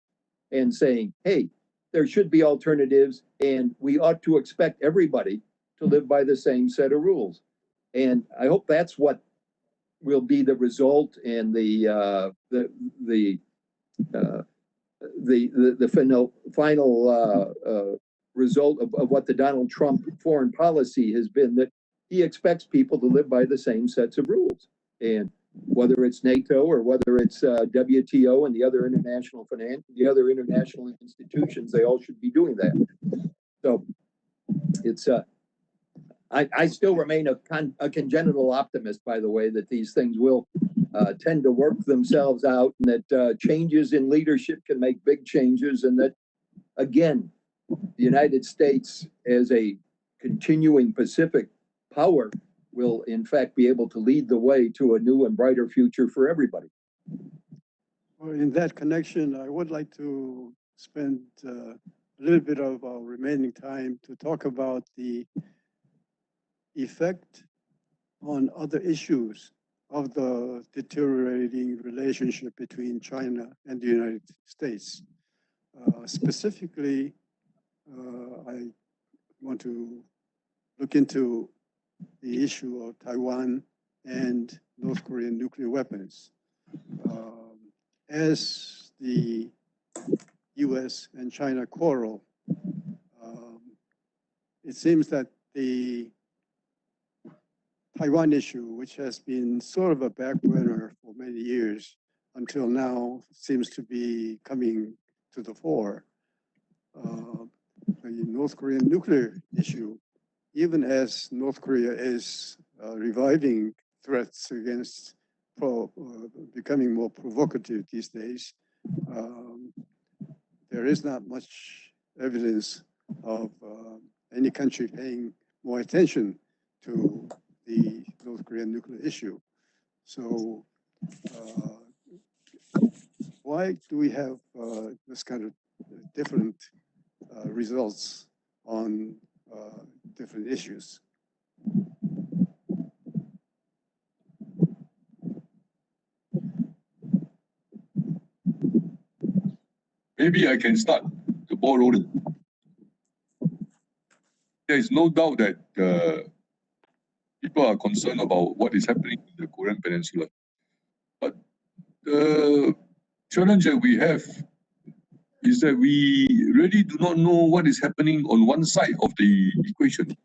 and saying, hey, there should be alternatives, and we ought to expect everybody to live by the same set of rules. And I hope that's what will be the result and the final result of what the Donald Trump foreign policy has been, that he expects people to live by the same sets of rules. And whether it's NATO or whether it's WTO and the other international institutions, they all should be doing that. So it's I still remain a congenital optimist, by the way, that these things will tend to work themselves out, and that changes in leadership can make big changes, and that, again, the United States as a continuing Pacific power will, in fact, be able to lead the way to a new and brighter future for everybody. Well, in that connection, I would like to spend a little bit of our remaining time to talk about the effect on other issues of the deteriorating relationship between China and the United States. Specifically, I want to look into the issue of Taiwan and North Korean nuclear weapons. As the US and China quarrel, it seems that the Taiwan issue, which has been sort of a back burner for many years, until now seems to be coming to the fore. The North Korean nuclear issue, even as North Korea is reviving threats against becoming more provocative these days, there is not much evidence of any country paying more attention to the North Korean nuclear issue. So why do we have this kind of different results on different issues? Maybe I can start the ball rolling. There is no doubt that people are concerned about what is happening in the Korean Peninsula. But the challenge that we have is that we really do not know what is happening on one side of the equation.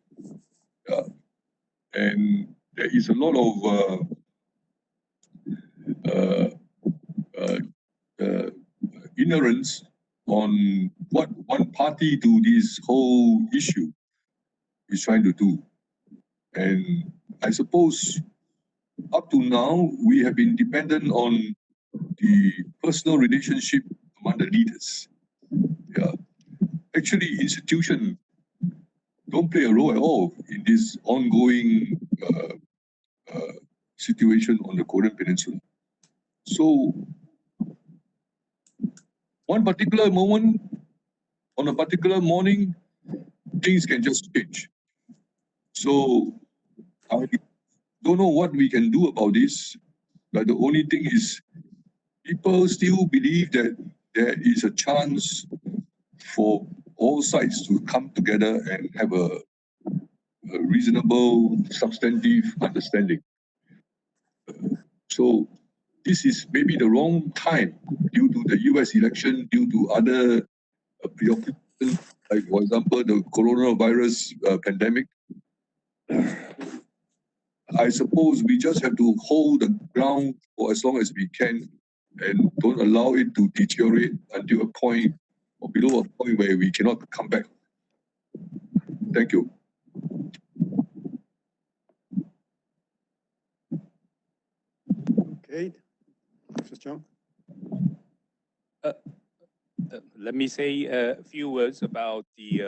And there is a lot of ignorance on what one party to this whole issue is trying to do. And I suppose up to now, we have been dependent on the personal relationship among the leaders. Yeah. Actually, institutions don't play a role at all in this ongoing situation on the Korean Peninsula. So, one particular moment, on a particular morning, things can just change. So, I don't know what we can do about this, but the only thing is people still believe that there is a chance for all sides to come together and have a reasonable, substantive understanding. So this is maybe the wrong time due to the US election, due to other preoccupations, like for example, the coronavirus pandemic. I suppose we just have to hold the ground for as long as we can and don't allow it to deteriorate until a point or below a point where we cannot come back. Thank you. Okay, Mr. Chung. Let me say a few words about the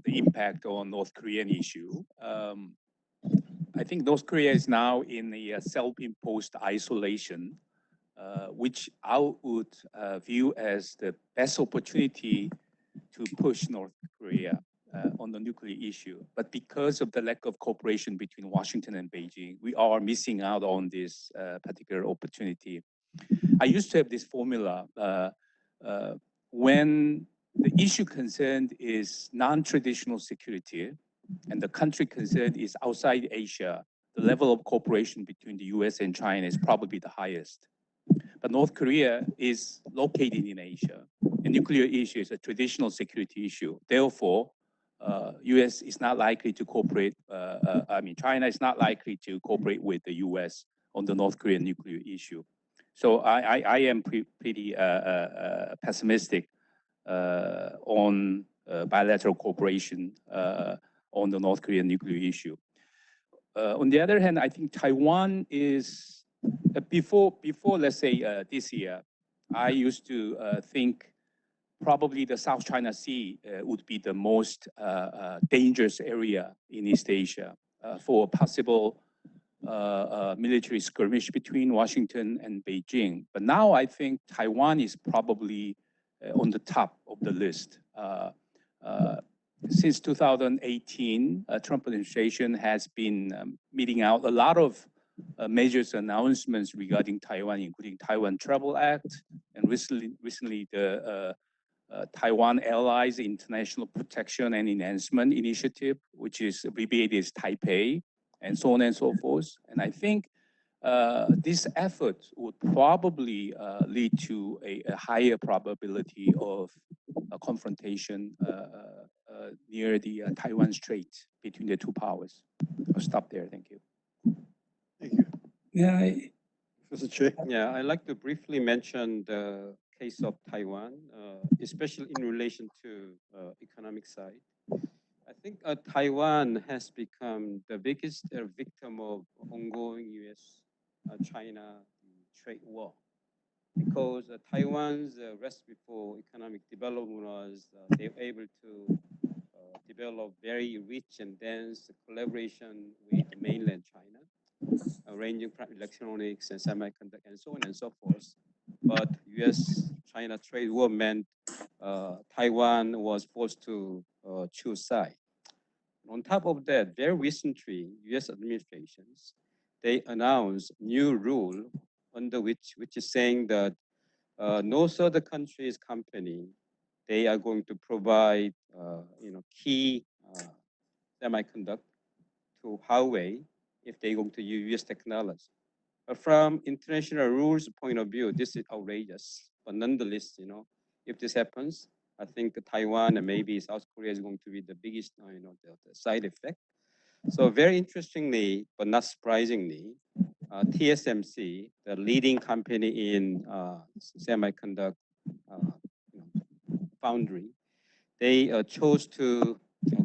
impact on North Korean issue. I think North Korea is now in a self-imposed isolation, which I would view as the best opportunity to push North Korea on the nuclear issue. But because of the lack of cooperation between Washington and Beijing, we are missing out on this particular opportunity. I used to have this formula when the issue concerned is non-traditional security and the country concerned is outside Asia, the level of cooperation between the US and China is probably the highest. But North Korea is located in Asia. A nuclear issue is a traditional security issue. Therefore, US is not likely to cooperate, China is not likely to cooperate with the US on the North Korean nuclear issue. So I am pretty pessimistic on bilateral cooperation on the North Korean nuclear issue. On the other hand, I think Taiwan is, before let's say this year, I used to think probably the South China Sea would be the most dangerous area in East Asia for a possible military skirmish between Washington and Beijing. But now I think Taiwan is probably on the top of the list. Since 2018, Trump administration has been meeting out a lot of measures announcements regarding Taiwan, including Taiwan Travel Act, and recently the Taiwan Allies International Protection and Enhancement Initiative, which is abbreviated as Taipei, and so on and so forth. And I think this effort would probably lead to a higher probability of a confrontation near the Taiwan Strait between the two powers. I'll stop there. Thank you. Thank you. Yeah, Professor Choi. Yeah, I'd like to briefly mention the case of Taiwan, especially in relation to economic side. I think Taiwan has become the biggest victim of ongoing U.S.-China trade war, because Taiwan's recipe for economic development was they were able to develop very rich and dense collaboration with mainland China, ranging from electronics and semiconductor and so on and so forth. But U.S.-China trade war meant Taiwan was forced to choose side. On top of that, very recently, U.S. administrations, they announced new rule under which is saying that no other country's company, they are going to provide key semiconductor to Huawei if they're going to use U.S. technology. But from international rules point of view, this is outrageous. But nonetheless, if this happens, I think Taiwan and maybe South Korea is going to be the biggest, the side effect. So very interestingly, but not surprisingly, TSMC, the leading company in semiconductor foundry, they chose to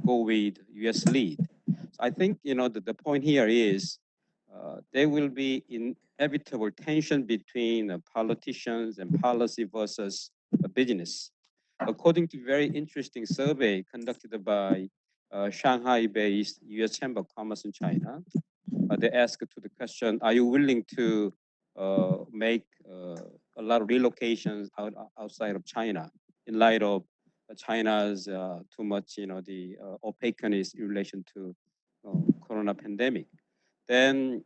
go with U.S. lead. So I think the point here is there will be inevitable tension between politicians and policy versus business. According to a very interesting survey conducted by Shanghai-based U.S. Chamber of Commerce in China, they asked to the question, are you willing to make a lot of relocations outside of China in light of China's too much, the opaqueness in relation to corona pandemic? Then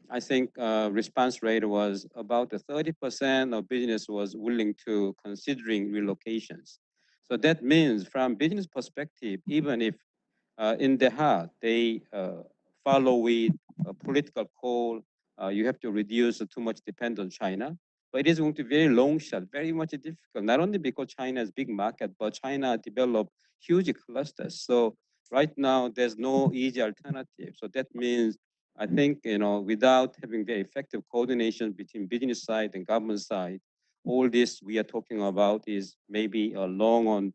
I think response rate was about 30% of business was willing to considering relocations. So that means from business perspective, even if in the heart they follow with a political call, you have to reduce too much dependence on China. But it is going to be very long shot, very much difficult, not only because China is a big market, but China developed huge clusters. So right now there's no easy alternative. So that means I think, without having very effective coordination between business side and government side, all this we are talking about is maybe a long on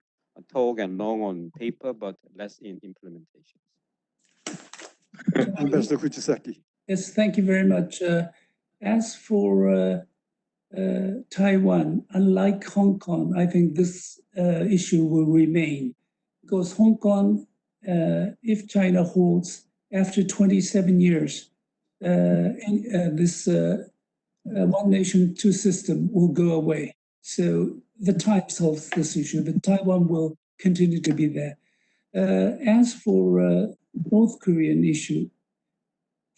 talk and long on paper, but less in implementation. Ambassador Fujisaki. yes, thank you very much. As for Taiwan, unlike Hong Kong, I think this issue will remain, because Hong Kong, if China holds after 27 years, this one nation, two system will go away. So the time solves this issue, but Taiwan will continue to be there. As for North Korean issue,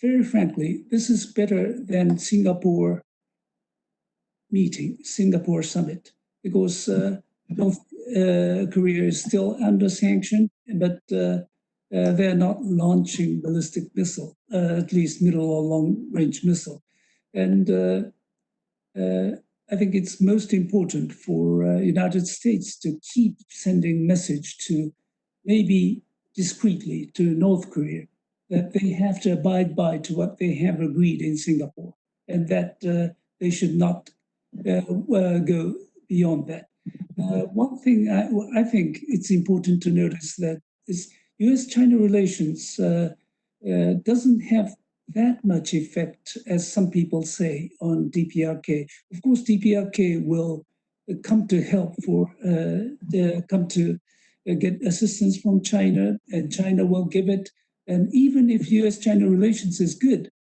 very frankly, this is better than Singapore meeting, Singapore summit, because North Korea is still under sanction, but they're not launching ballistic missile, at least middle or long range missile. And I think it's most important for United States to keep sending message to, maybe discreetly, to North Korea, that they have to abide by to what they have agreed in Singapore, and that they should not go beyond that. One thing I think it's important to notice that is U.S.-China relations doesn't have that much effect, as some people say, on DPRK. Of course, DPRK will come to help come to get assistance from China, and China will give it. And even if U.S.-China relations is good,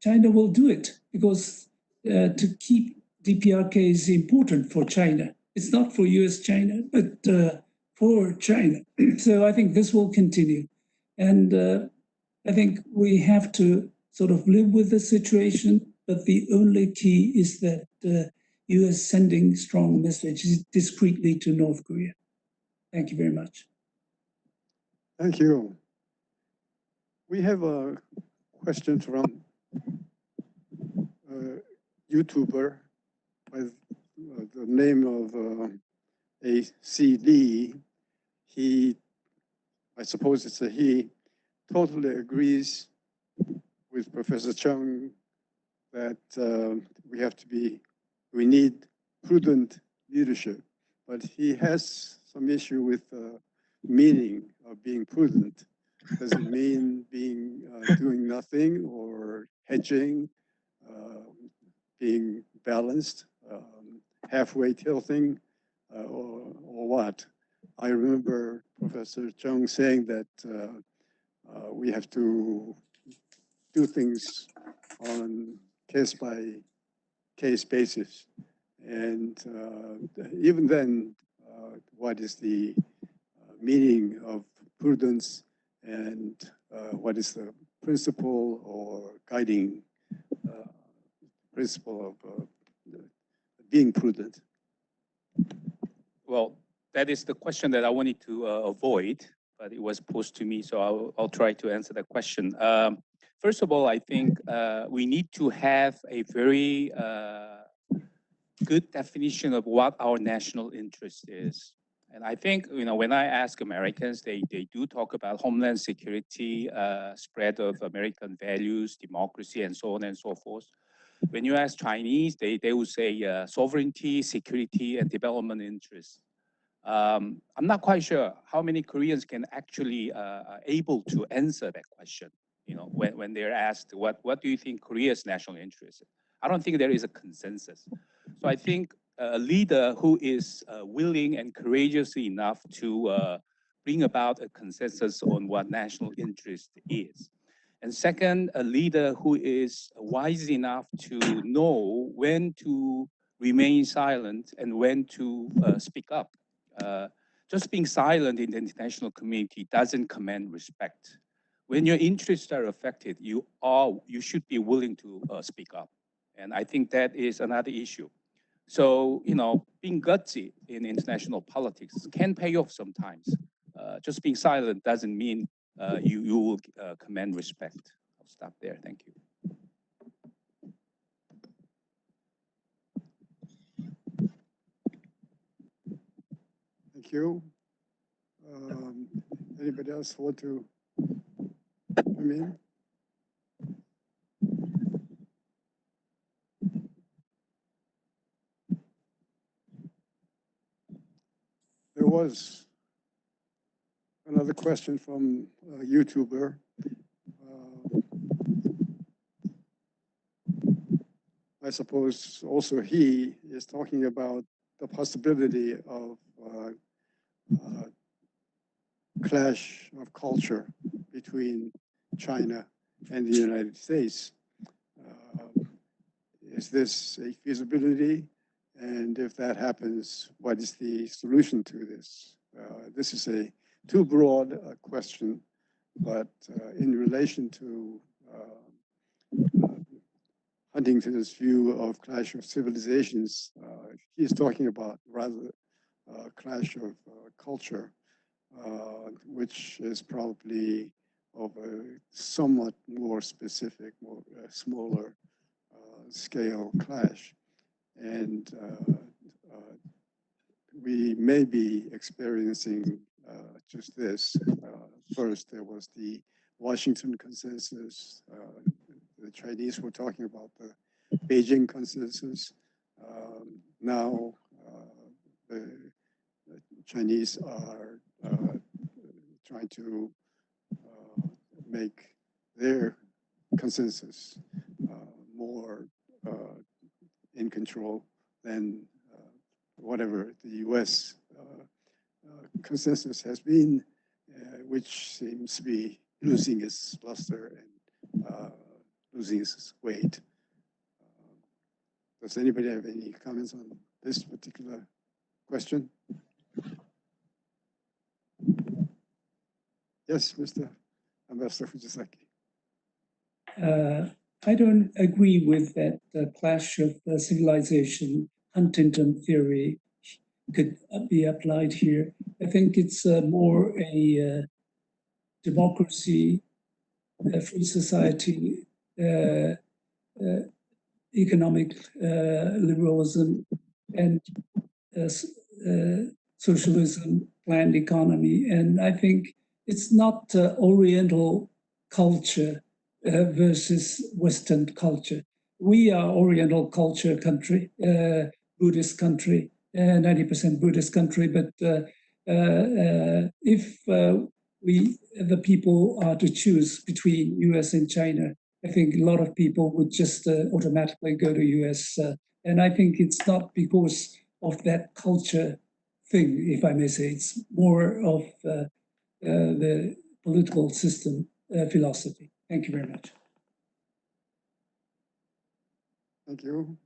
China will do it, because to keep DPRK is important for China. It's not for US-China, but for China. So I think this will continue. And I think we have to sort of live with the situation, but the only key is that US sending strong messages discreetly to North Korea. Thank you very much. Thank you. We have a question from a YouTuber with the name of a CD. He, I suppose it's a he, totally agrees with Professor Chung that we need prudent leadership, but he has some issue with meaning of being prudent. Does it mean doing nothing or hedging, being balanced, halfway tilting, or what? I remember Professor Chung saying that we have to do things on case-by-case basis. And even then, what is the meaning of prudence, and what is the principle or guiding principle of being prudent? Well, that is the question that I wanted to avoid, but it was posed to me, so I'll try to answer that question. First of all, I think we need to have a very good definition of what our national interest is. And I think, when I ask Americans, they do talk about homeland security, spread of American values, democracy, and so on and so forth. When you ask Chinese, they will say sovereignty, security, and development interests. I'm not quite sure how many Koreans can actually able to answer that question. When they're asked, what do you think Korea's national interest is? I don't think there is a consensus. So I think a leader who is willing and courageous enough to bring about a consensus on what national interest is. And second, a leader who is wise enough to know when to remain silent and when to speak up. Just being silent in the international community doesn't command respect. When your interests are affected, you should be willing to speak up. And I think that is another issue. So, being gutsy in international politics can pay off sometimes. Just being silent doesn't mean you will command respect. I'll stop there. Thank you. Thank you. Anybody else want to come in? There was another question from a YouTuber. I suppose also he is talking about the possibility of clash of culture between China and the United States. Is this a feasibility? And if that happens, what is the solution to this? This is a too broad a question, but in relation to Huntington's view of clash of civilizations, he's talking about rather clash of culture, which is probably of a somewhat more specific, more smaller scale clash. And we may be experiencing just this. First, there was the Washington consensus. The Chinese were talking about the Beijing consensus. Now, the Chinese are trying to make their consensus more in control than whatever the US consensus has been, which seems to be losing its luster and losing its weight. Does anybody have any comments on this particular question? Yes, Mr. Ambassador Fujisaki. I don't agree with that clash of civilization. Huntington theory could be applied here. I think it's more a democracy, a free society, economic liberalism, and socialism, planned economy. And I think it's not Oriental culture versus Western culture. We are Oriental culture country, Buddhist country, 90% Buddhist country. But if the people are to choose between US and China, I think a lot of people would just automatically go to US. And I think it's not because of that culture thing, if I may say. It's more of the political system philosophy. Thank you very much. Thank you.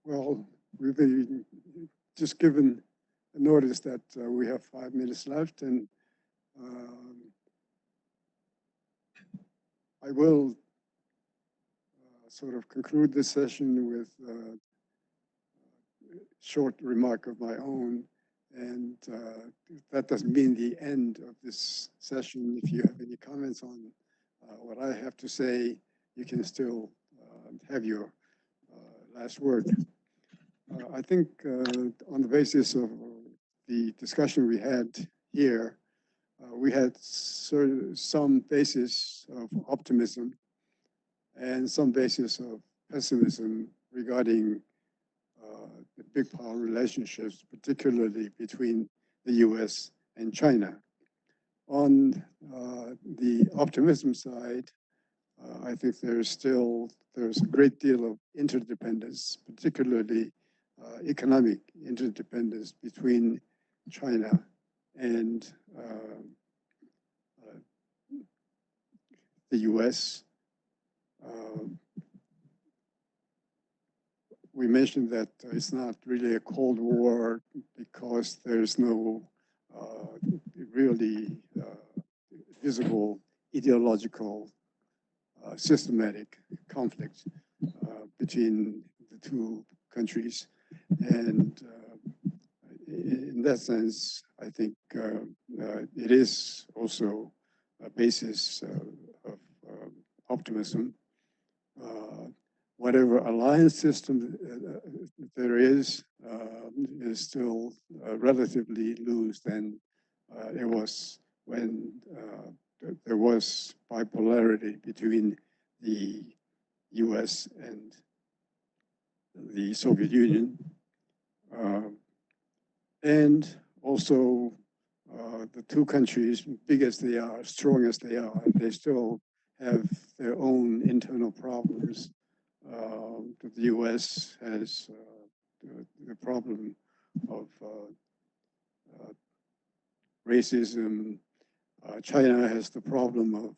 Well, we've been just given a notice that we have 5 minutes left, and I will sort of conclude this session with a short remark of my own. And that doesn't mean the end of this session. If you have any comments on what I have to say, you can still have your last word. I think on the basis of the discussion we had here, we had some basis of optimism and some basis of pessimism regarding the big power relationships, particularly between the US and China. On the optimism side, I think there's a great deal of interdependence, particularly economic interdependence between China and the US. We mentioned that it's not really a Cold War because there's no really visible ideological systematic conflict between the two countries. And in that sense, I think it is also a basis of optimism. Whatever alliance system there is still relatively loose than it was when there was bipolarity between the US and the Soviet Union. And also the two countries, big as they are, strong as they are, they still have their own internal problems. The US has the problem of racism. China has the problem of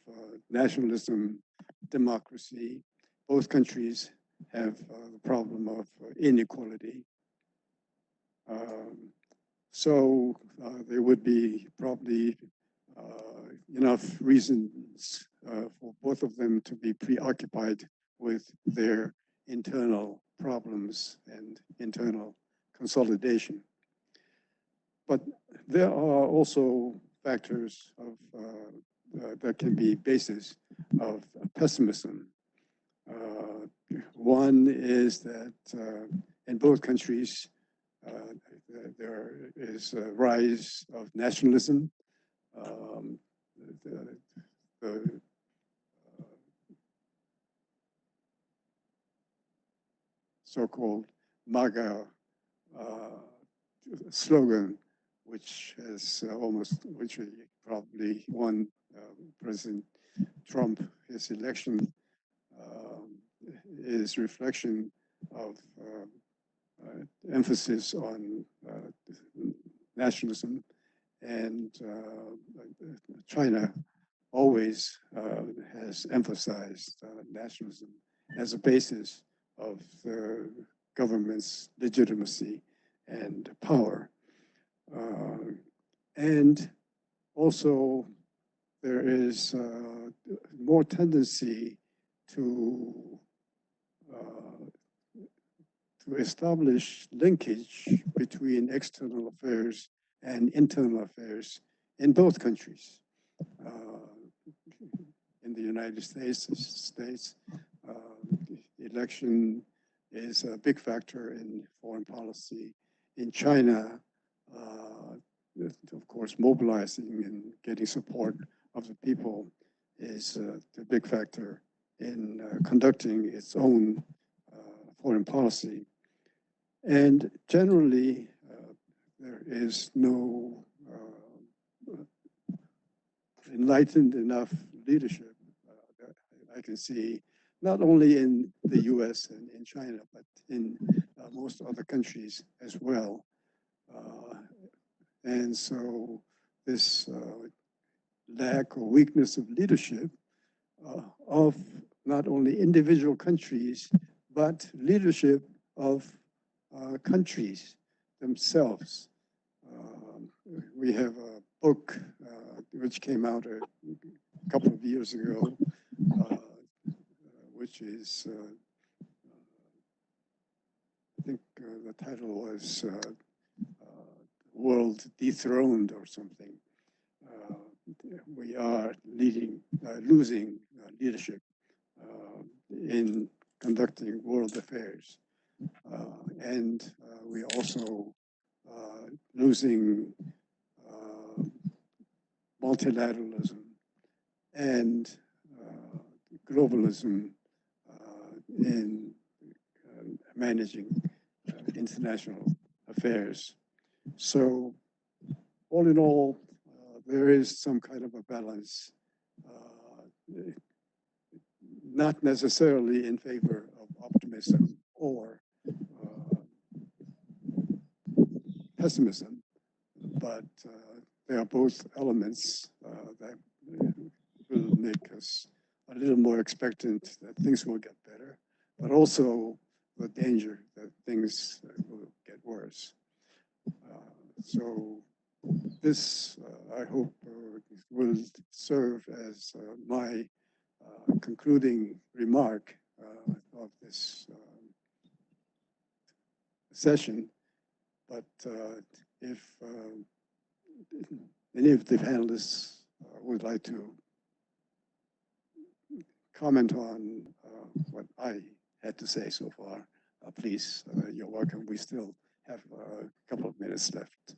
nationalism, democracy. Both countries have the problem of inequality. So there would be probably enough reasons for both of them to be preoccupied with their internal problems and internal consolidation. But there are also factors of, that can be basis of pessimism. One is that in both countries, there is a rise of nationalism. The so-called MAGA slogan, which has which probably won President Trump his election, is reflection of emphasis on nationalism, and China always has emphasized nationalism as a basis of the government's legitimacy and power. And also, there is more tendency to establish linkage between external affairs and internal affairs in both countries. In the United States, election is a big factor in foreign policy. In China, of course, mobilizing and getting support of the people is the big factor in conducting its own foreign policy. And generally, there is no enlightened enough leadership that I can see, not only in the US and in China, but in most other countries as well. And so this lack or weakness of leadership of not only individual countries, but leadership of countries themselves. We have a book which came out a couple of years ago, which is, I think the title was World Dethroned or something. We are losing leadership in conducting world affairs. And we also losing multilateralism and globalism in managing international affairs. So all in all, there is some kind of a balance, not necessarily in favor of optimism or pessimism, but there are both elements that will make us a little more expectant that things will get better, but also the danger that things will get worse. So this, I hope, will serve as my concluding remark of this session. But if any of the panelists would like to comment on what I had to say so far, please, you're welcome. We still have a couple of minutes left.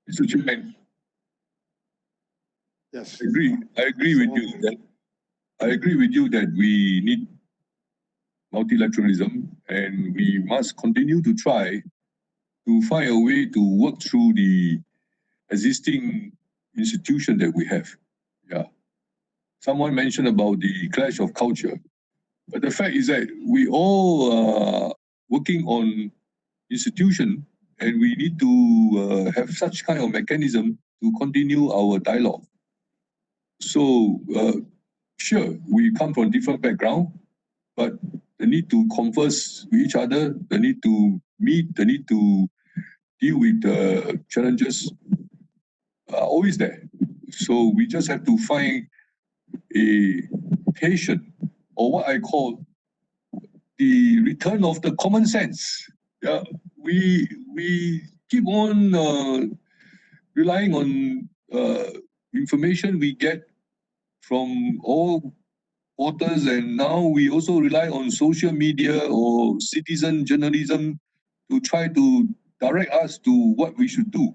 Mr. Chairman, Yes. I agree with you that we need multilateralism and we must continue to try to find a way to work through the existing institution that we have. Yeah. Someone mentioned about the clash of culture, but the fact is that we all are working on institution and we need to have such kind of mechanism to continue our dialogue. So sure, we come from different background, but the need to converse with each other, the need to meet, the need to deal with the challenges are always there. So we just have to find a patient, or what I call the return of the common sense. Yeah, we keep on relying on information we get from all quarters, and now we also rely on social media or citizen journalism to try to direct us to what we should do.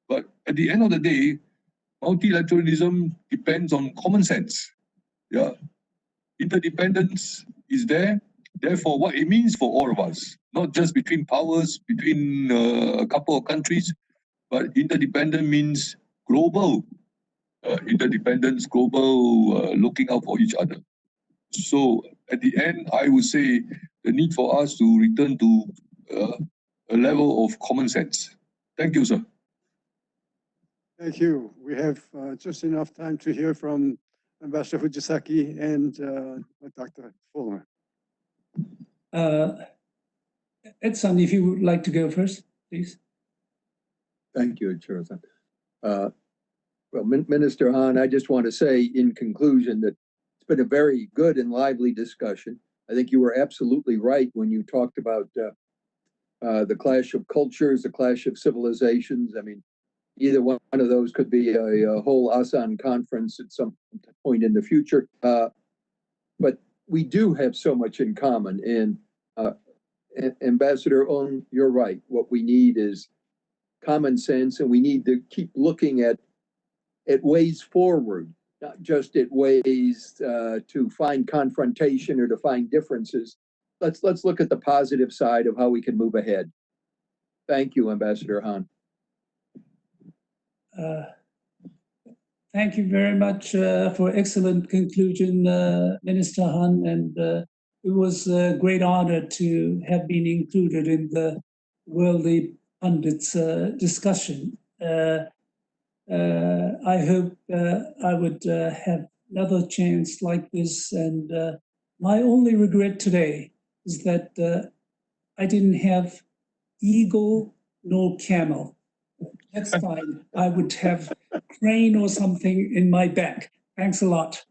But at the end of the day, multilateralism depends on common sense. Yeah, interdependence is there. Therefore, what it means for all of us, not just between powers, between a couple of countries, but interdependent means global interdependence, global looking out for each other. So at the end, I would say the need for us to return to a level of common sense. Thank you, sir. Thank you. We have just enough time to hear from Ambassador Fujisaki and Dr. Feulner. Edson, if you would like to go first, please. Thank you, Ichiro-san. Well, Minister Han, I just want to say in conclusion that it's been a very good and lively discussion. I think you were absolutely right when you talked about the clash of cultures, the clash of civilizations. I mean, either one of those could be a whole ASEAN conference at some point in the future. But we do have so much in common. And Ambassador Ong, you're right. What we need is common sense, and we need to keep looking at ways forward, not just at ways to find confrontation or to find differences. Let's look at the positive side of how we can move ahead. Thank you, Ambassador Han. Thank you very much for excellent conclusion, Minister Han, and it was a great honor to have been included in the Worldly Pundits discussion. I hope I would have another chance like this, and my only regret today is that I didn't have eagle nor camel. Next time I would have crane or something in my back. Thanks a lot.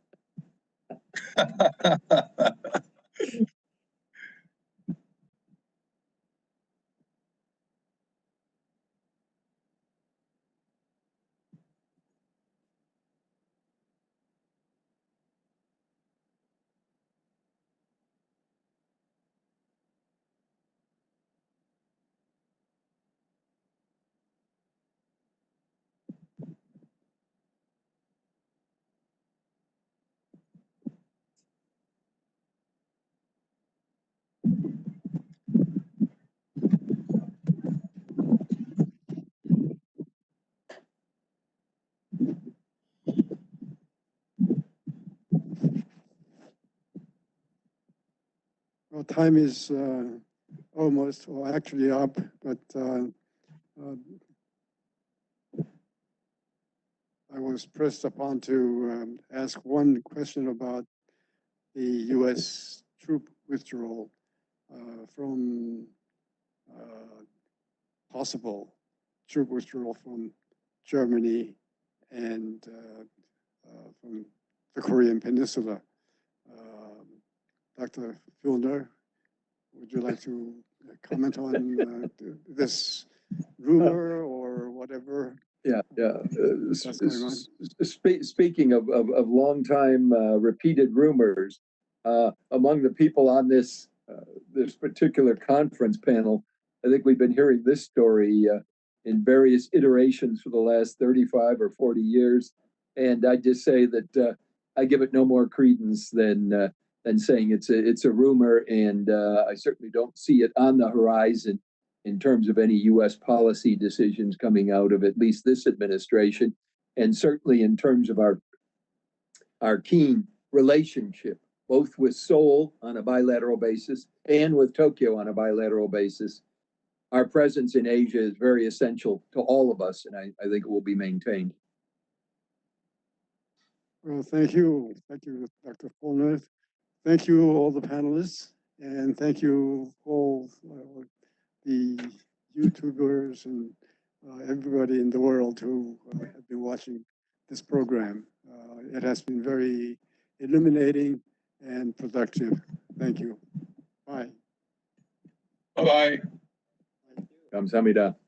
Well, time is almost, or actually up, but I was pressed upon to ask one question about the U.S. troop withdrawal from possible troop withdrawal from Germany and from the Korean Peninsula. Dr. Feulner, would you like to comment on this rumor or whatever? Yeah. That's going on. Speaking of long-time repeated rumors, among the people on this particular conference panel, I think we've been hearing this story in various iterations for the last 35 or 40 years. And I just say that I give it no more credence than saying it's a rumor, and I certainly don't see it on the horizon in terms of any U.S. policy decisions coming out of at least this administration, and certainly in terms of our keen relationship, both with Seoul on a bilateral basis and with Tokyo on a bilateral basis. Our presence in Asia is very essential to all of us, and I think it will be maintained. Well, thank you. Thank you, Dr. Feulner. Thank you, all the panelists, and thank you all the YouTubers and everybody in the world who have been watching this program. It has been very illuminating and productive. Thank you. Bye. Bye-bye. 감사합니다.